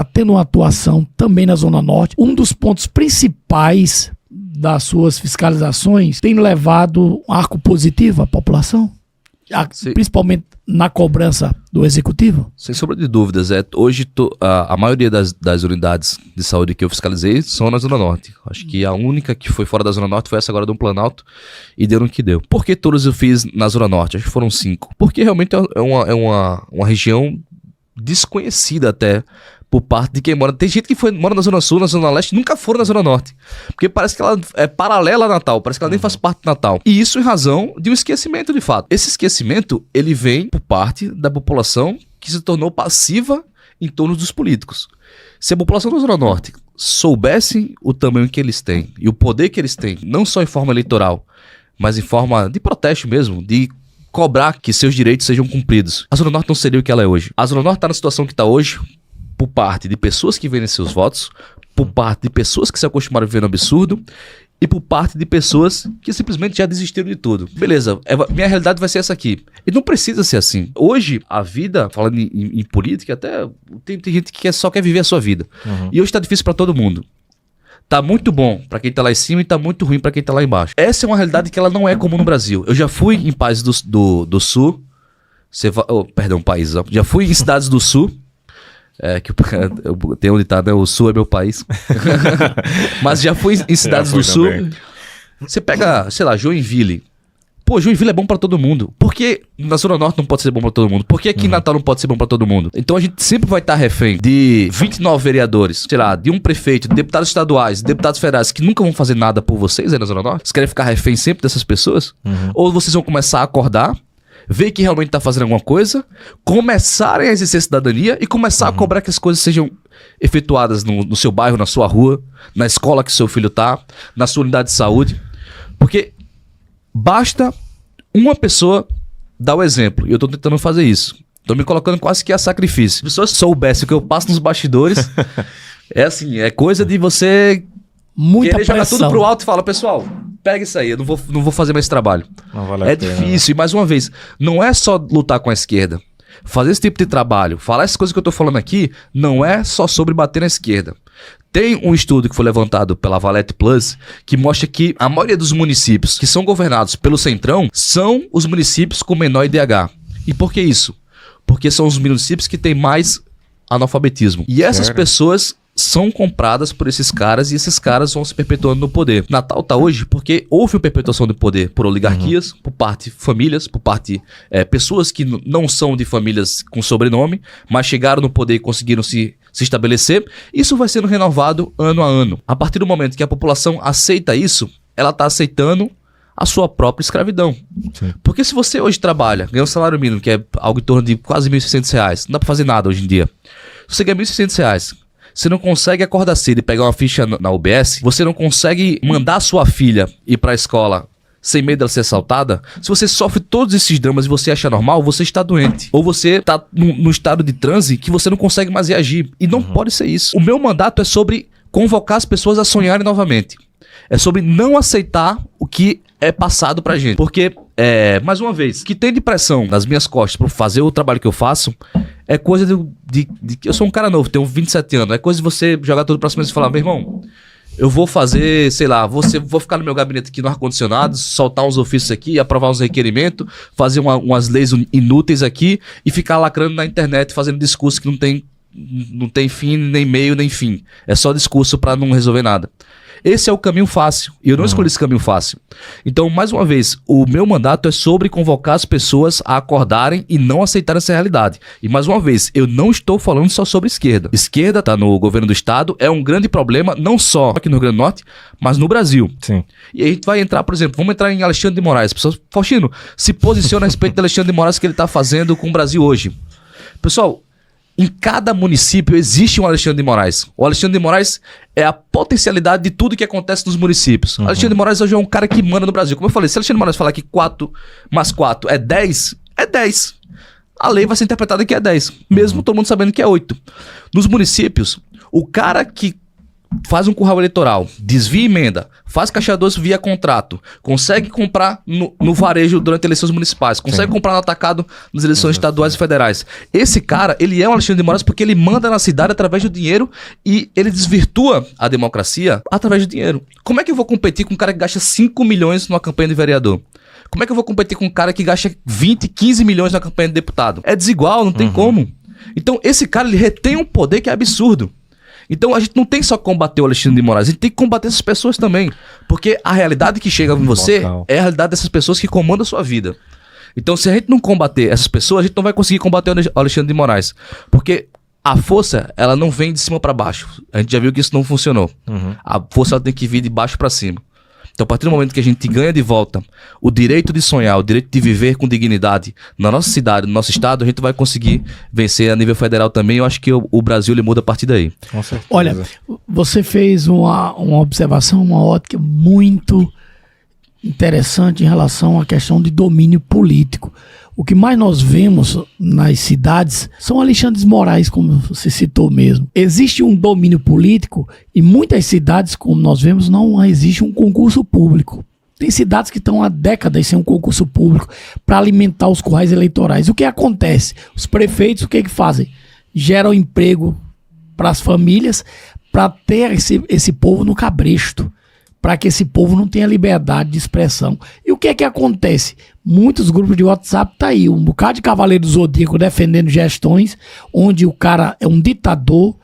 Speaker 2: tendo uma atuação também na Zona Norte. Um dos pontos principais das suas fiscalizações tem levado um arco positivo à população? Principalmente na cobrança do executivo?
Speaker 1: Sem sombra de dúvidas, hoje a maioria das unidades de saúde que eu fiscalizei são na Zona Norte. Acho que a única que foi fora da Zona Norte foi essa agora do Planalto e deu no que deu. Por que todas eu fiz na Zona Norte? Acho que foram 5. Porque realmente é uma região desconhecida até por parte de quem mora. Tem gente que mora na Zona Sul, na Zona Leste, nunca foram na Zona Norte. Porque parece que ela é paralela a Natal, parece que ela nem faz parte do Natal. E isso em razão de um esquecimento, de fato. Esse esquecimento, ele vem por parte da população que se tornou passiva em torno dos políticos. Se a população da Zona Norte soubesse o tamanho que eles têm e o poder que eles têm, não só em forma eleitoral, mas em forma de protesto mesmo, de cobrar que seus direitos sejam cumpridos, a Zona Norte não seria o que ela é hoje. A Zona Norte está na situação que está hoje por parte de pessoas que vendem seus votos, por parte de pessoas que se acostumaram a viver no absurdo e por parte de pessoas que simplesmente já desistiram de tudo. Beleza, minha realidade vai ser essa aqui. E não precisa ser assim. Hoje, a vida, falando em política, até tem gente que só quer viver a sua vida. E hoje tá difícil para todo mundo. Tá muito bom pra quem tá lá em cima e tá muito ruim pra quem tá lá embaixo. Essa é uma realidade que ela não é comum no Brasil. Eu já fui em países do Sul, país, já fui em cidades do Sul, tem um ditado, né? O Sul é meu país. Mas já fui em cidades do Sul. Você pega, sei lá, Joinville. Pô, Joinville é bom pra todo mundo. Por que na Zona Norte não pode ser bom pra todo mundo? Por que aqui em Natal não pode ser bom pra todo mundo? Então a gente sempre vai estar refém de 29 vereadores, sei lá, de um prefeito, de deputados estaduais, de deputados federais que nunca vão fazer nada por vocês aí na Zona Norte. Vocês querem ficar refém sempre dessas pessoas? Ou vocês vão começar a acordar, ver que realmente tá fazendo alguma coisa, começarem a exercer cidadania e começar a cobrar que as coisas sejam efetuadas no seu bairro, na sua rua, na escola que seu filho tá, na sua unidade de saúde. Porque basta uma pessoa dar o exemplo. E eu tô tentando fazer isso. Tô me colocando quase que a sacrifício. Se as pessoas soubessem o que eu passo nos bastidores, é assim, é coisa de você querer jogar tudo pro alto e falar, pessoal, pega isso aí, eu não vou fazer mais esse trabalho. Não vale a pena. Difícil. E mais uma vez, não é só lutar com a esquerda. Fazer esse tipo de trabalho, falar essas coisas que eu tô falando aqui, não é só sobre bater na esquerda. Tem um estudo que foi levantado pela Valete Plus que mostra que a maioria dos municípios que são governados pelo Centrão são os municípios com menor IDH. E por que isso? Porque são os municípios que têm mais analfabetismo. E essas pessoas são compradas por esses caras e esses caras vão se perpetuando no poder. Natal tá hoje porque houve uma perpetuação do poder por oligarquias, por parte de famílias, por parte pessoas que não são de famílias com sobrenome, mas chegaram no poder e conseguiram se estabelecer. Isso vai sendo renovado ano a ano. A partir do momento que a população aceita isso, ela tá aceitando a sua própria escravidão. Sim. Porque se você hoje trabalha, ganha um salário mínimo, que é algo em torno de quase R$1.600, não dá pra fazer nada hoje em dia. Se você ganha R$1.600, você não consegue acordar cedo e pegar uma ficha na UBS, você não consegue mandar sua filha ir pra escola sem medo dela ser assaltada, se você sofre todos esses dramas e você acha normal, você está doente. Ou você está num estado de transe que você não consegue mais reagir. E não pode ser isso. O meu mandato é sobre convocar as pessoas a sonharem novamente. É sobre não aceitar o que é passado pra gente. Porque, mais uma vez, o que tem de pressão nas minhas costas pra fazer o trabalho que eu faço é coisa de eu sou um cara novo, tenho 27 anos. É coisa de você jogar tudo pra cima e falar, meu irmão, eu vou fazer, sei lá, vou ficar no meu gabinete aqui no ar-condicionado, soltar uns ofícios aqui, aprovar uns requerimentos, fazer umas leis inúteis aqui e ficar lacrando na internet, fazendo discurso que não tem fim, nem meio, nem fim. É só discurso para não resolver nada. Esse é o caminho fácil. E eu não escolhi esse caminho fácil. Então, mais uma vez, o meu mandato é sobre convocar as pessoas a acordarem e não aceitarem essa realidade. E mais uma vez, eu não estou falando só sobre esquerda. Esquerda está no governo do estado, é um grande problema, não só aqui no Rio Grande do Norte, mas no Brasil.
Speaker 3: Sim.
Speaker 1: E aí a gente vai entrar, por exemplo, vamos entrar em Alexandre de Moraes. Pessoal, Faustino, se posiciona a respeito de Alexandre de Moraes que ele está fazendo com o Brasil hoje. Pessoal, em cada município existe um Alexandre de Moraes. O Alexandre de Moraes é a potencialidade de tudo que acontece nos municípios. Alexandre de Moraes hoje é um cara que manda no Brasil. Como eu falei, se Alexandre de Moraes falar que 4 mais 4 é 10, é 10. A lei vai ser interpretada que é 10, mesmo todo mundo sabendo que é 8. Nos municípios, o cara que faz um curral eleitoral, desvia emenda, faz caixa doce via contrato, consegue comprar no varejo durante eleições municipais, consegue comprar no atacado nas eleições estaduais e federais. Esse cara, ele é um Alexandre de Moraes porque ele manda na cidade através do dinheiro e ele desvirtua a democracia através do dinheiro. Como é que eu vou competir com um cara que gasta 5 milhões numa campanha de vereador? Como é que eu vou competir com um cara que gasta 20, 15 milhões na campanha de deputado? É desigual, não tem como. Então esse cara, ele retém um poder que é absurdo. Então a gente não tem só que combater o Alexandre de Moraes, a gente tem que combater essas pessoas também. Porque a realidade que chega em você é a realidade dessas pessoas que comandam a sua vida. Então se a gente não combater essas pessoas, a gente não vai conseguir combater o Alexandre de Moraes. Porque a força, ela não vem de cima para baixo. A gente já viu que isso não funcionou. A força ela tem que vir de baixo para cima. Então, a partir do momento que a gente ganha de volta o direito de sonhar, o direito de viver com dignidade na nossa cidade, no nosso estado, a gente vai conseguir vencer a nível federal também. Eu acho que o Brasil ele muda a partir daí.
Speaker 3: Com certeza.
Speaker 2: Olha, você fez uma observação, uma ótica muito interessante em relação à questão de domínio político. O que mais nós vemos nas cidades são Alexandres Moraes, como você citou mesmo. Existe um domínio político e muitas cidades, como nós vemos, não existe um concurso público. Tem cidades que estão há décadas sem um concurso público para alimentar os currais eleitorais. O que acontece? Os prefeitos, o que fazem? Geram emprego para as famílias para ter esse povo no cabresto, para que esse povo não tenha liberdade de expressão. E o que é que acontece? Muitos grupos de WhatsApp tá aí, um bocado de cavaleiro do Zodíaco defendendo gestões, onde o cara é um ditador,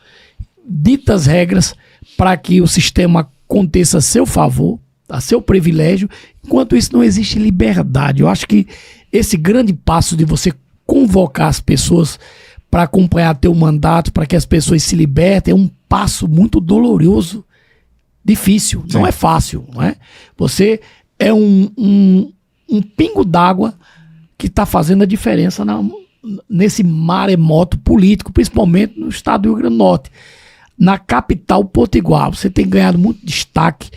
Speaker 2: dita as regras para que o sistema aconteça a seu favor, a seu privilégio, enquanto isso não existe liberdade. Eu acho que esse grande passo de você convocar as pessoas para acompanhar teu mandato, para que as pessoas se libertem, é um passo muito doloroso, difícil, não é fácil, não é? Você é um pingo d'água que está fazendo a diferença nesse maremoto político, principalmente no estado do Rio Grande do Norte. Na capital potiguar, você tem ganhado muito destaque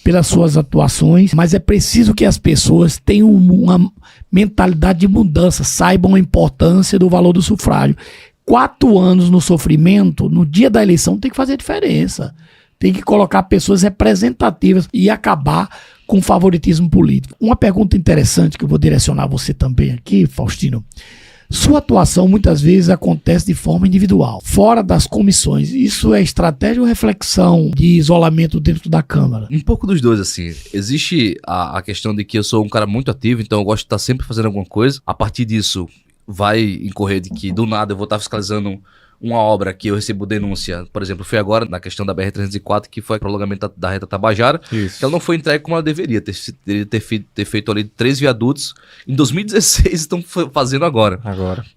Speaker 2: pelas suas atuações, mas é preciso que as pessoas tenham uma mentalidade de mudança, saibam a importância do valor do sufrágio. 4 anos no sofrimento, no dia da eleição, tem que fazer diferença. Tem que colocar pessoas representativas e acabar com o favoritismo político. Uma pergunta interessante que eu vou direcionar a você também aqui, Faustino. Sua atuação muitas vezes acontece de forma individual, fora das comissões. Isso é estratégia ou reflexão de isolamento dentro da Câmara?
Speaker 1: Um pouco dos dois, assim. Existe a questão de que eu sou um cara muito ativo, então eu gosto de estar sempre fazendo alguma coisa. A partir disso, vai incorrer de que do nada eu vou estar fiscalizando uma obra que eu recebo denúncia, por exemplo, foi agora na questão da BR-304, que foi o prolongamento da reta Tabajara, que ela não foi entregue como ela deveria ter feito ali 3 viadutos. Em 2016 estão fazendo agora.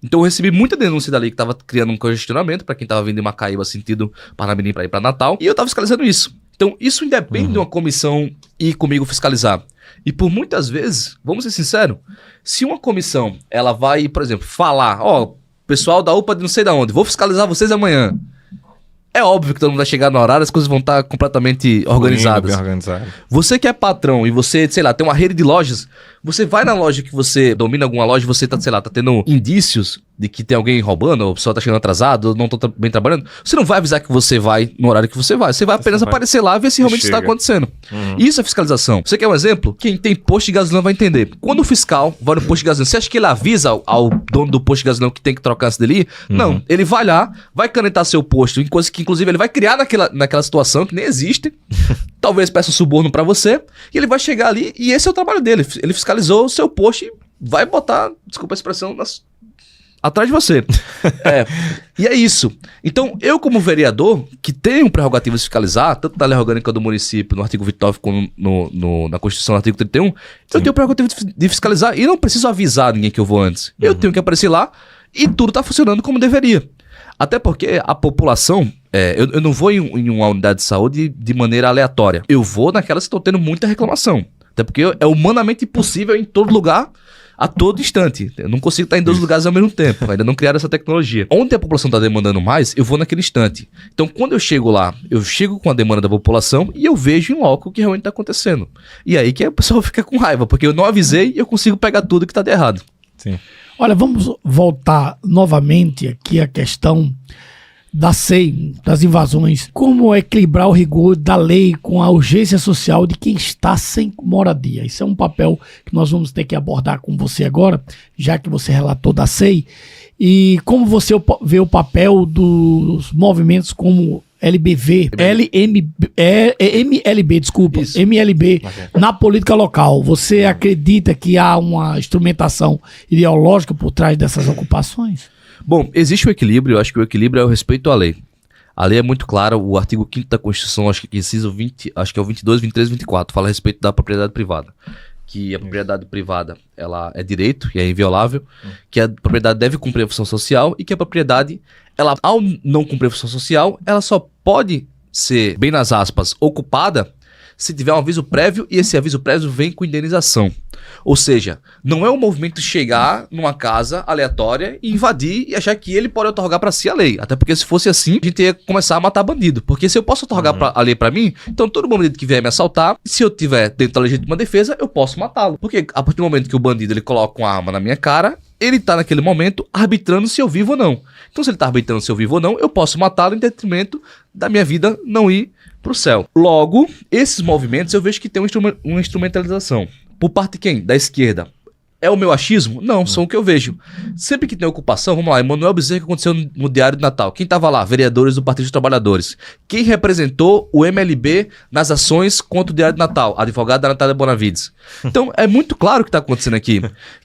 Speaker 1: Então eu recebi muita denúncia dali que estava criando um congestionamento para quem estava vindo em Macaíba sentido Parnamirim para ir para Natal, e eu estava fiscalizando isso. Então isso independe de uma comissão ir comigo fiscalizar. E por muitas vezes, vamos ser sinceros, se uma comissão ela vai, por exemplo, falar, pessoal da UPA de não sei de onde, vou fiscalizar vocês amanhã. É óbvio que todo mundo vai chegar no horário, as coisas vão estar completamente organizadas.
Speaker 3: Bem organizado.
Speaker 1: Você que é patrão e você, sei lá, tem uma rede de lojas, você vai na loja que você domina alguma loja, você tá, sei lá, tá tendo indícios de que tem alguém roubando, ou a pessoa tá chegando atrasado, ou não tá bem trabalhando, você não vai avisar que você vai no horário que você vai. Você vai apenas aparecer lá e ver se realmente isso está acontecendo. Isso é fiscalização. Você quer um exemplo? Quem tem posto de gasolina vai entender. Quando o fiscal vai no posto de gasolina, você acha que ele avisa ao dono do posto de gasolina que tem que trocar antes dele ir? Não. Ele vai lá, vai canetar seu posto, em coisas que inclusive ele vai criar naquela situação que nem existe. Talvez peça um suborno pra você, e ele vai chegar ali, e esse é o trabalho dele. Ele fiscalizou o seu posto e vai botar, desculpa a expressão, atrás de você. E é isso. Então, eu como vereador, que tenho prerrogativa de fiscalizar, tanto na lei orgânica do município, no artigo 29, como na Constituição, no artigo 31, eu tenho prerrogativa de fiscalizar e não preciso avisar ninguém que eu vou antes. Eu tenho que aparecer lá e tudo tá funcionando como deveria. Até porque a população, eu não vou em uma unidade de saúde de maneira aleatória. Eu vou naquelas que estão tendo muita reclamação. Até porque é humanamente impossível em todo lugar, a todo instante. Eu não consigo estar em 2 lugares ao mesmo tempo. Ainda não criaram essa tecnologia. Onde a população está demandando mais, eu vou naquele instante. Então, quando eu chego lá, eu chego com a demanda da população e eu vejo em loco o que realmente está acontecendo. E aí que a pessoa fica com raiva, porque eu não avisei e eu consigo pegar tudo que está de errado.
Speaker 3: Sim.
Speaker 2: Olha, vamos voltar novamente aqui à questão da SEI, das invasões. Como equilibrar o rigor da lei com a urgência social de quem está sem moradia? Isso é um papel que nós vamos ter que abordar com você agora, já que você relatou da SEI. E como você vê o papel dos movimentos como MLB, desculpa,
Speaker 1: Isso.
Speaker 2: MLB na política local. Você acredita que há uma instrumentação ideológica por trás dessas ocupações?
Speaker 1: Bom, existe o equilíbrio, eu acho que o equilíbrio é o respeito à lei. A lei é muito clara, o artigo 5º da Constituição, acho que inciso 20, acho que é o 22, 23 e 24, fala a respeito da propriedade privada. Que a propriedade privada, ela é direito e é inviolável, que a propriedade deve cumprir a função social e que a propriedade, ela, ao não cumprir a função social, ela só pode ser, bem nas aspas, ocupada se tiver um aviso prévio e esse aviso prévio vem com indenização. Ou seja, não é um movimento chegar numa casa aleatória e invadir e achar que ele pode otorgar para si a lei. Até porque se fosse assim, a gente ia começar a matar bandido. Porque se eu posso otorgar a lei para mim, então todo bandido que vier me assaltar, se eu tiver dentro da legítima defesa, eu posso matá-lo. Porque a partir do momento que o bandido ele coloca uma arma na minha cara, ele tá naquele momento arbitrando se eu vivo ou não. Então se ele tá arbitrando se eu vivo ou não, eu posso matá-lo em detrimento da minha vida não ir pro céu. Logo, esses movimentos eu vejo que tem uma instrumentalização. Por parte de quem? Da esquerda. É o meu achismo? Não, são o que eu vejo. Sempre que tem ocupação, vamos lá, Emanuel Bezerra, que aconteceu no Diário do Natal. Quem estava lá? Vereadores do Partido dos Trabalhadores. Quem representou o MLB nas ações contra o Diário do Natal? A advogada Natália Bonavides. Então, é muito claro o que está acontecendo aqui.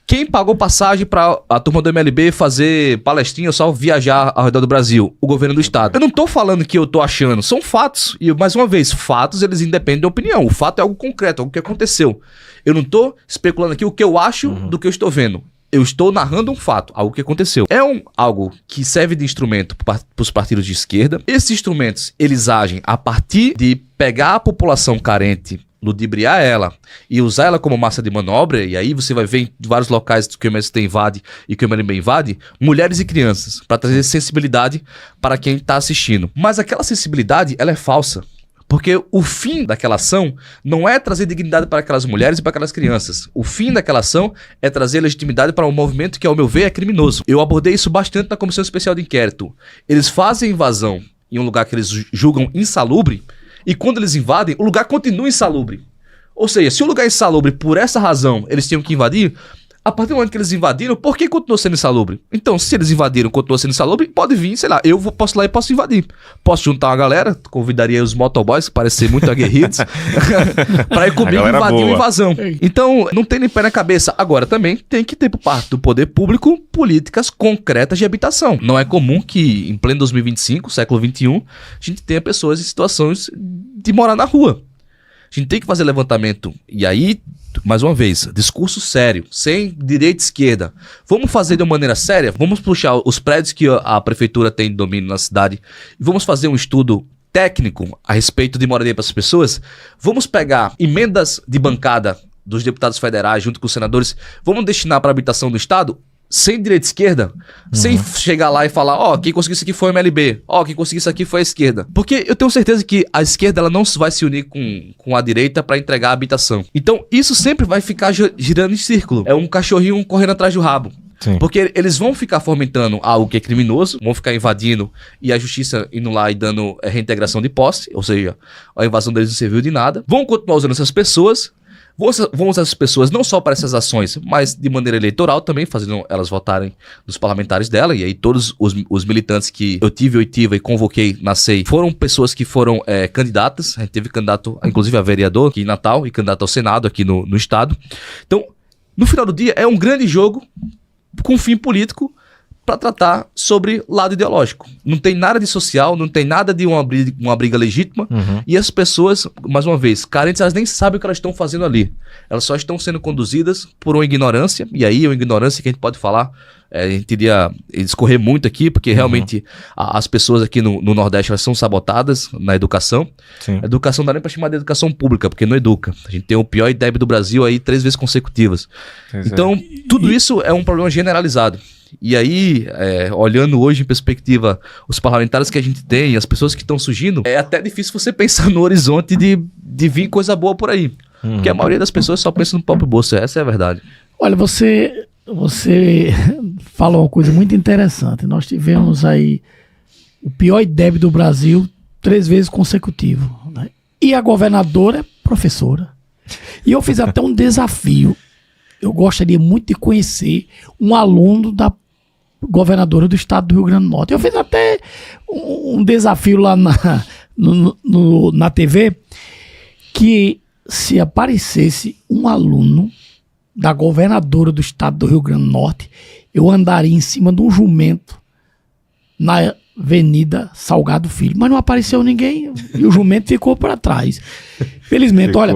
Speaker 1: Quem pagou passagem para a turma do MLB fazer palestrinha ou só viajar ao redor do Brasil? O governo do estado. Eu não estou falando que eu estou achando, são fatos. E, mais uma vez, fatos, eles independem da opinião. O fato é algo concreto, algo que aconteceu. Eu não estou especulando aqui o que eu acho do que eu estou vendo. Eu estou narrando um fato, algo que aconteceu. É algo que serve de instrumento para os partidos de esquerda. Esses instrumentos, eles agem a partir de pegar a população carente, ludibriar ela e usar ela como massa de manobra, e aí você vai ver em vários locais que o MST invade e que o MLB invade, mulheres e crianças, para trazer sensibilidade para quem está assistindo. Mas aquela sensibilidade, ela é falsa. Porque o fim daquela ação não é trazer dignidade para aquelas mulheres e para aquelas crianças. O fim daquela ação é trazer legitimidade para um movimento que, ao meu ver, é criminoso. Eu abordei isso bastante na Comissão Especial de Inquérito. Eles fazem invasão em um lugar que eles julgam insalubre, e quando eles invadem, o lugar continua insalubre. Ou seja, se o lugar é insalubre por essa razão eles tinham que invadir, a partir do momento que eles invadiram, por que continuou sendo insalubre? Então, se eles invadiram e continuou sendo insalubre, pode vir, sei lá, posso ir lá e posso invadir. Posso juntar uma galera, convidaria os motoboys, que parecem ser muito aguerridos, para ir comigo invadir uma invasão. Então, não tem nem pé na cabeça. Agora, também tem que ter por parte do poder público políticas concretas de habitação. Não é comum que, em pleno 2025, século XXI, a gente tenha pessoas em situações de morar na rua. A gente tem que fazer levantamento. E aí, mais uma vez, discurso sério, sem direita e esquerda. Vamos fazer de uma maneira séria? Vamos puxar os prédios que a prefeitura tem de domínio na cidade e vamos fazer um estudo técnico a respeito de moradia para as pessoas? Vamos pegar emendas de bancada dos deputados federais junto com os senadores, vamos destinar para a habitação do Estado? Sem direita e esquerda, sem chegar lá e falar, quem conseguiu isso aqui foi o MLB, quem conseguiu isso aqui foi a esquerda. Porque eu tenho certeza que a esquerda ela não vai se unir com a direita para entregar a habitação. Então isso sempre vai ficar girando em círculo. É um cachorrinho correndo atrás do rabo.
Speaker 3: Sim.
Speaker 1: Porque eles vão ficar fomentando algo que é criminoso, vão ficar invadindo e a justiça indo lá e dando reintegração de posse, ou seja, a invasão deles não serviu de nada. Vão continuar usando essas pessoas, vão usar essas pessoas não só para essas ações, mas de maneira eleitoral também, fazendo elas votarem nos parlamentares dela. E aí todos os militantes que eu tive oitiva e convoquei na SEI foram pessoas que foram candidatas. A gente teve candidato, inclusive a vereador aqui em Natal e candidato ao Senado aqui no estado. Então, no final do dia, é um grande jogo com fim político para tratar sobre lado ideológico. Não tem nada de social, não tem nada de uma briga legítima. E as pessoas, mais uma vez, carentes, elas nem sabem o que elas estão fazendo ali. Elas só estão sendo conduzidas por uma ignorância, e aí é uma ignorância que a gente pode falar, a gente iria discorrer muito aqui, porque realmente as pessoas aqui no Nordeste elas são sabotadas na educação.
Speaker 3: Sim.
Speaker 1: A educação não dá nem para chamar de educação pública, porque não educa. A gente tem o pior IDEB do Brasil aí 3 vezes consecutivas. Então, tudo isso é um problema generalizado. E aí, olhando hoje em perspectiva os parlamentares que a gente tem, as pessoas que estão surgindo, é até difícil você pensar no horizonte de vir coisa boa por aí. Porque a maioria das pessoas só pensa no próprio bolso, essa é a verdade.
Speaker 2: Olha, você falou uma coisa muito interessante. Nós tivemos aí o pior IDEB do Brasil 3 vezes consecutivo, né? E a governadora é professora. E eu fiz até um desafio. Eu gostaria muito de conhecer um aluno da governadora do estado do Rio Grande do Norte. Eu fiz até um desafio lá na TV, que se aparecesse um aluno da governadora do estado do Rio Grande do Norte, eu andaria em cima de um jumento na Avenida Salgado Filho. Mas não apareceu ninguém e o jumento ficou para trás. Felizmente, olha,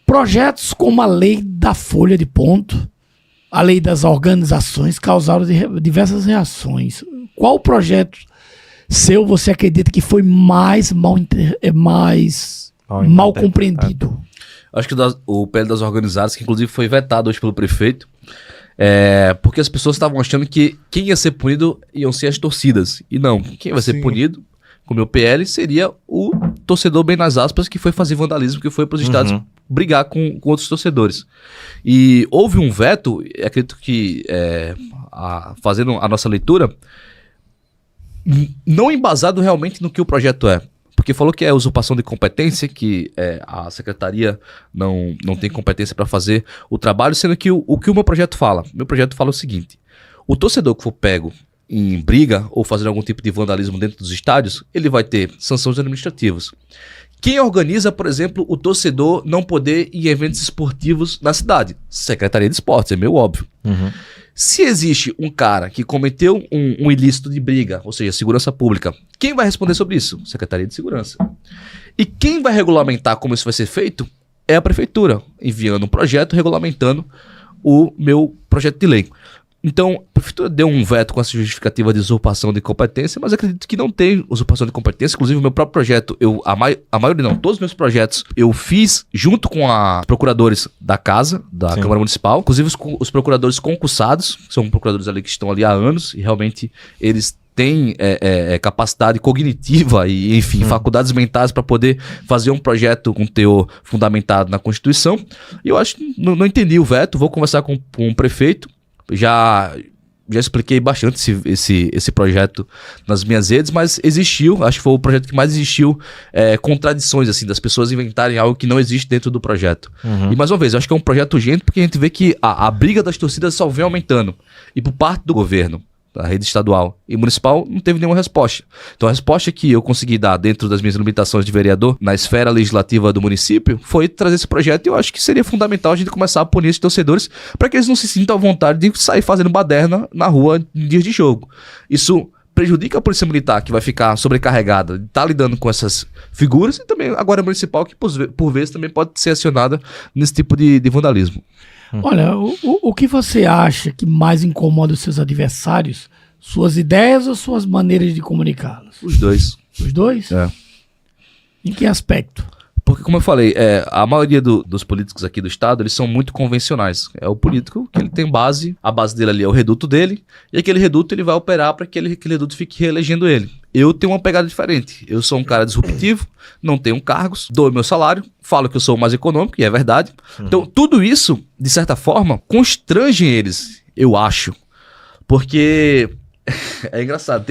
Speaker 2: projetos como a lei da folha de ponto, a lei das organizações causaram diversas reações. Qual projeto seu você acredita que foi mais mal compreendido?
Speaker 1: Acho que o PL das organizadas, que inclusive foi vetado hoje pelo prefeito, porque as pessoas estavam achando que quem ia ser punido iam ser as torcidas. E não, quem vai ser punido, com o meu PL, seria o torcedor, bem nas aspas, que foi fazer vandalismo, que foi para os estados brigar com outros torcedores. E houve um veto, acredito que, fazendo a nossa leitura, não embasado realmente no que o projeto é. Porque falou que é usurpação de competência, que a secretaria não tem competência para fazer o trabalho, sendo que o que o meu projeto fala? Meu projeto fala o seguinte: o torcedor que for pego em briga ou fazendo algum tipo de vandalismo dentro dos estádios, ele vai ter sanções administrativas. Quem organiza, por exemplo, o torcedor não poder ir em eventos esportivos na cidade? Secretaria de Esportes, é meio óbvio. Se existe um cara que cometeu um ilícito de briga, ou seja, segurança pública, quem vai responder sobre isso? Secretaria de Segurança. E quem vai regulamentar como isso vai ser feito é a prefeitura, enviando um projeto regulamentando o meu projeto de lei. Então, a prefeitura deu um veto com essa justificativa de usurpação de competência, mas acredito que não tem usurpação de competência. Inclusive, o meu próprio projeto, a maioria não, todos os meus projetos, eu fiz junto com os procuradores da casa, da Câmara Municipal, inclusive os procuradores concursados, são procuradores ali que estão ali há anos, e realmente eles têm capacidade cognitiva e, enfim, faculdades mentais para poder fazer um projeto com teor fundamentado na Constituição. E eu acho que não entendi o veto, vou conversar com o prefeito. Já expliquei bastante esse projeto nas minhas redes, mas existiu, acho que foi o projeto que mais existiu contradições, assim, das pessoas inventarem algo que não existe dentro do projeto. E mais uma vez, eu acho que é um projeto urgente porque a gente vê que a briga das torcidas só vem aumentando. E por parte do governo, da rede estadual e municipal, não teve nenhuma resposta. Então a resposta que eu consegui dar dentro das minhas limitações de vereador na esfera legislativa do município foi trazer esse projeto, e eu acho que seria fundamental a gente começar a punir esses torcedores para que eles não se sintam à vontade de sair fazendo baderna na rua em dias de jogo. Isso prejudica a polícia militar, que vai ficar sobrecarregada de estar lidando com essas figuras, e também a guarda municipal, que por vezes também pode ser acionada nesse tipo de vandalismo.
Speaker 2: Olha, o que você acha que mais incomoda os seus adversários? Suas ideias ou suas maneiras de comunicá-las?
Speaker 1: Os dois.
Speaker 2: Os dois? Em que aspecto?
Speaker 1: Porque, como eu falei, a maioria dos políticos aqui do estado, eles são muito convencionais. É o político que ele tem base, a base dele ali é o reduto dele, e aquele reduto ele vai operar para que aquele reduto fique reelegendo ele. Eu tenho uma pegada diferente. Eu sou um cara disruptivo, não tenho cargos, dou meu salário, falo que eu sou o mais econômico, e é verdade. Então, tudo isso, de certa forma, constrange eles, eu acho, Porque é engraçado,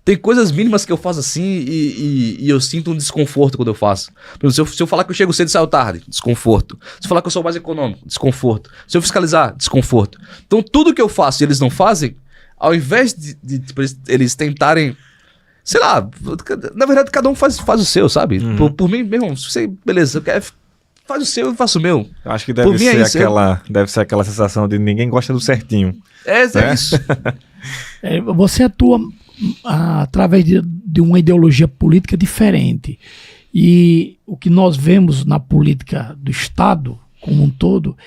Speaker 1: tem coisas mínimas que eu faço assim e eu sinto um desconforto quando eu faço. Por exemplo, se eu falar que eu chego cedo e saio tarde, desconforto. Se eu falar que eu sou mais econômico, desconforto. Se eu fiscalizar, desconforto. Então tudo que eu faço e eles não fazem, ao invés de tipo, eles tentarem, sei lá, na verdade cada um faz o seu, sabe? Por mim mesmo, beleza, faz o seu, eu faço o meu.
Speaker 3: Eu acho que deve ser aquela sensação de ninguém gosta do certinho.
Speaker 1: É
Speaker 3: né?
Speaker 1: isso.
Speaker 2: Você atua através de uma ideologia política diferente. E o que nós vemos na política do Estado como um todo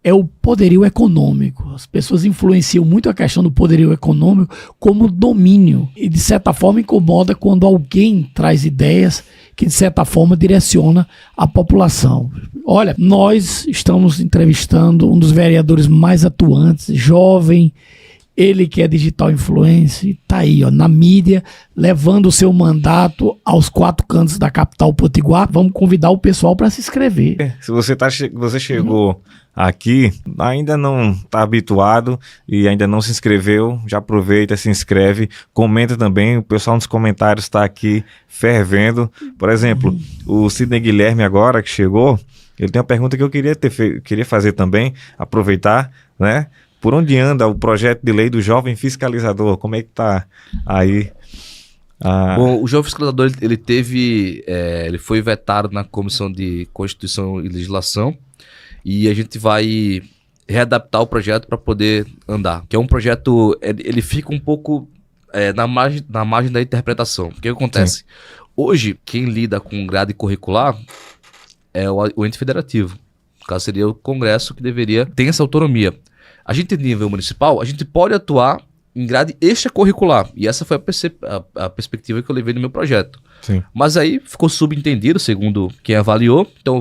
Speaker 2: é o poderio econômico. As pessoas influenciam muito a questão do poderio econômico como domínio. E, de certa forma, incomoda quando alguém traz ideias que, de certa forma, direciona a população. Olha, nós estamos entrevistando um dos vereadores mais atuantes, jovem, ele que é digital influencer, está aí, ó, na mídia, levando o seu mandato aos 4 cantos da capital potiguar. Vamos convidar o pessoal para se inscrever.
Speaker 3: Se você chegou aqui, ainda não está habituado e ainda não se inscreveu, já aproveita, se inscreve, comenta também, o pessoal nos comentários está aqui fervendo. Por exemplo, o Sidney Guilherme agora que chegou, ele tem uma pergunta que eu queria fazer também, aproveitar, né? Por onde anda o projeto de lei do jovem fiscalizador? Como é que está aí?
Speaker 1: Bom, o jovem fiscalizador, ele foi vetado na Comissão de Constituição e Legislação e a gente vai readaptar o projeto para poder andar. Que é um projeto, ele fica um pouco na margem da interpretação. O que acontece? Sim. Hoje, quem lida com grade curricular é o ente federativo. No caso, seria o Congresso que deveria ter essa autonomia. A gente, nível municipal, a gente pode atuar em grade extracurricular. E essa foi a perspectiva que eu levei no meu projeto.
Speaker 3: Sim.
Speaker 1: Mas aí ficou subentendido, segundo quem avaliou. Então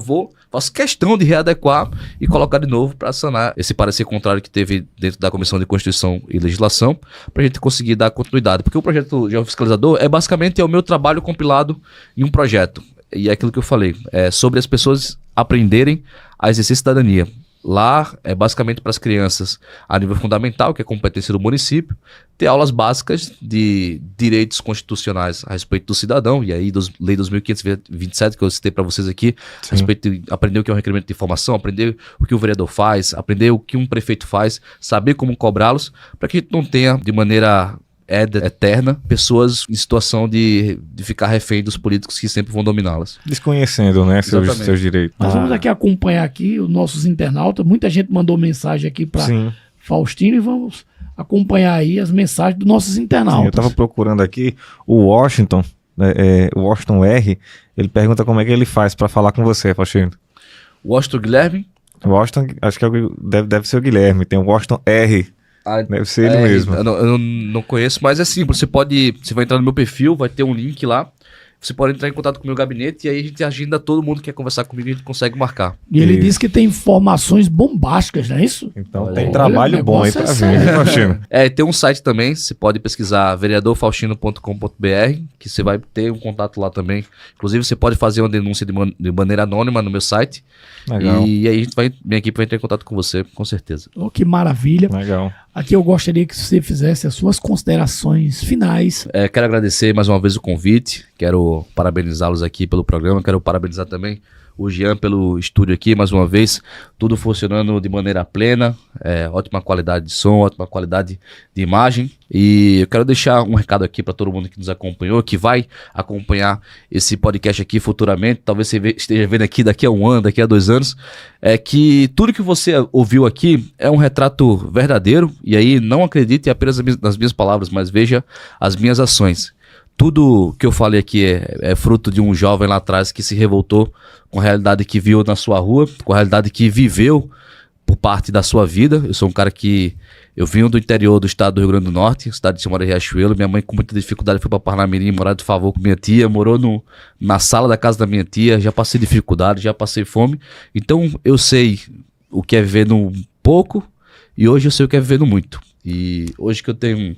Speaker 1: faço questão de readequar e colocar de novo para sanar esse parecer contrário que teve dentro da Comissão de Constituição e Legislação, para a gente conseguir dar continuidade. Porque o projeto Jovem Fiscalizador basicamente o meu trabalho compilado em um projeto. E é aquilo que eu falei, sobre as pessoas aprenderem a exercer cidadania. Lá é basicamente para as crianças a nível fundamental, que é competência do município, ter aulas básicas de direitos constitucionais a respeito do cidadão, e aí Lei 2527, que eu citei para vocês aqui, a respeito de aprender o que é um requerimento de informação, aprender o que o vereador faz, aprender o que um prefeito faz, saber como cobrá-los, para que a gente não tenha de maneira eterna pessoas em situação de ficar refém dos políticos que sempre vão dominá-las.
Speaker 3: Desconhecendo, né, seus direitos.
Speaker 2: Nós vamos aqui acompanhar aqui os nossos internautas. Muita gente mandou mensagem aqui para Faustino e vamos acompanhar aí as mensagens dos nossos internautas.
Speaker 3: Sim, eu estava procurando aqui o Washington, o Washington R, ele pergunta como é que ele faz para falar com você, Faustino.
Speaker 1: Washington Guilherme?
Speaker 3: Washington, acho que deve ser o Guilherme, tem o Washington R. Deve ser ele mesmo.
Speaker 1: Eu não conheço, mas é simples. Você vai entrar no meu perfil, vai ter um link lá. Você pode entrar em contato com o meu gabinete e aí a gente agenda todo mundo que quer conversar comigo e a gente consegue marcar.
Speaker 2: E ele disse que tem informações bombásticas, não é isso?
Speaker 3: Então tem trabalho bom aí pra vir, né, Faustino?
Speaker 1: Tem um site também, você pode pesquisar vereadorfaustino.com.br, que você vai ter um contato lá também. Inclusive você pode fazer uma denúncia de maneira anônima no meu site.
Speaker 3: Legal.
Speaker 1: E aí minha equipe vai entrar em contato com você, com certeza.
Speaker 2: Oh, que maravilha.
Speaker 3: Legal.
Speaker 2: Aqui eu gostaria que você fizesse as suas considerações finais.
Speaker 1: Quero agradecer mais uma vez o convite, quero parabenizá-los aqui pelo programa, quero parabenizar também o Jean pelo estúdio aqui, mais uma vez, tudo funcionando de maneira plena, ótima qualidade de som, ótima qualidade de imagem, e eu quero deixar um recado aqui para todo mundo que nos acompanhou, que vai acompanhar esse podcast aqui futuramente, talvez você esteja vendo aqui daqui a 1 ano, daqui a 2 anos, que tudo que você ouviu aqui é um retrato verdadeiro, e aí não acredite apenas nas minhas palavras, mas veja as minhas ações. Tudo que eu falei aqui é fruto de um jovem lá atrás que se revoltou com a realidade que viu na sua rua, com a realidade que viveu por parte da sua vida. Eu sou um cara eu vim do interior do estado do Rio Grande do Norte, cidade chamada Riachuelo. Minha mãe com muita dificuldade foi para Parnamirim, morar de favor com minha tia, morou na sala da casa da minha tia, já passei dificuldade, já passei fome. Então eu sei o que é viver no pouco e hoje eu sei o que é viver no muito. E hoje que eu tenho...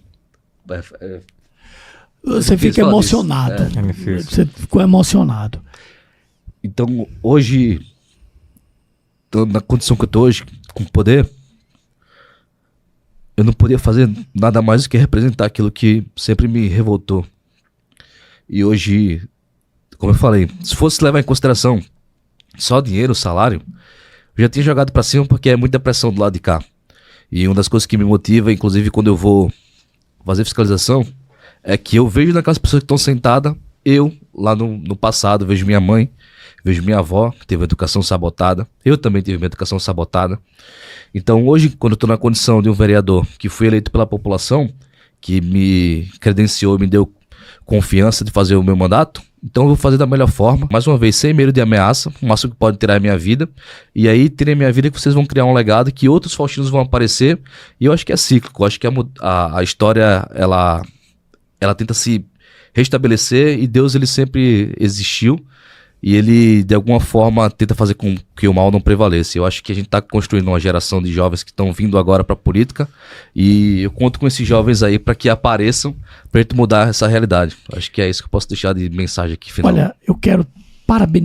Speaker 2: Você fica emocionado. Você ficou emocionado.
Speaker 1: Então, hoje, na condição que eu estou hoje, com poder, eu não podia fazer nada mais do que representar aquilo que sempre me revoltou. E hoje, como eu falei, se fosse levar em consideração só dinheiro, salário, eu já tinha jogado pra cima porque é muita pressão do lado de cá. E uma das coisas que me motiva, inclusive quando eu vou fazer fiscalização, é que eu vejo naquelas pessoas que estão sentadas, eu lá no passado vejo minha mãe, vejo minha avó, que teve a educação sabotada, eu também tive minha educação sabotada. Então hoje, quando eu estou na condição de um vereador que fui eleito pela população, que me credenciou, me deu confiança de fazer o meu mandato, então eu vou fazer da melhor forma, mais uma vez, sem medo de ameaça, o máximo que pode tirar a minha vida, e aí tirem a minha vida que vocês vão criar um legado, que outros Faustinos vão aparecer, e eu acho que é cíclico, eu acho que a história, ela tenta se restabelecer, e Deus ele sempre existiu, e ele de alguma forma tenta fazer com que o mal não prevaleça. Eu acho que a gente está construindo uma geração de jovens que estão vindo agora para a política, e eu conto com esses jovens aí para que apareçam, para a gente mudar essa realidade. Acho que é isso que eu posso deixar de mensagem aqui final.
Speaker 2: Olha, eu quero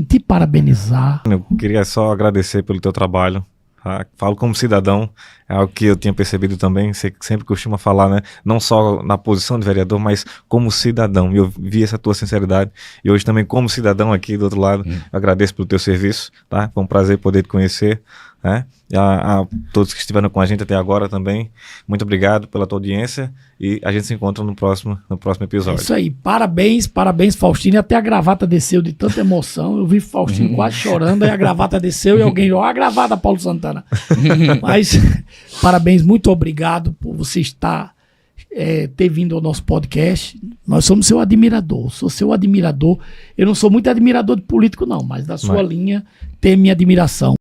Speaker 2: te parabenizar.
Speaker 3: Eu queria só agradecer pelo teu trabalho. Tá? Falo como cidadão, é algo que eu tinha percebido também, você sempre costuma falar, né? Não só na posição de vereador, mas como cidadão. Eu vi essa tua sinceridade e hoje também como cidadão aqui do outro lado, eu agradeço pelo teu serviço, tá? Foi um prazer poder te conhecer, né? A todos que estiveram com a gente até agora também, muito obrigado pela tua audiência e a gente se encontra no próximo episódio.
Speaker 2: É isso aí, parabéns Faustino, e até a gravata desceu de tanta emoção, eu vi Faustino quase chorando, aí a gravata desceu e alguém, ó a gravata Paulo Santana. Mas parabéns, muito obrigado por você ter vindo ao nosso podcast. Nós somos seu admirador, sou seu admirador. Eu não sou muito admirador de político não, mas da sua linha tem minha admiração.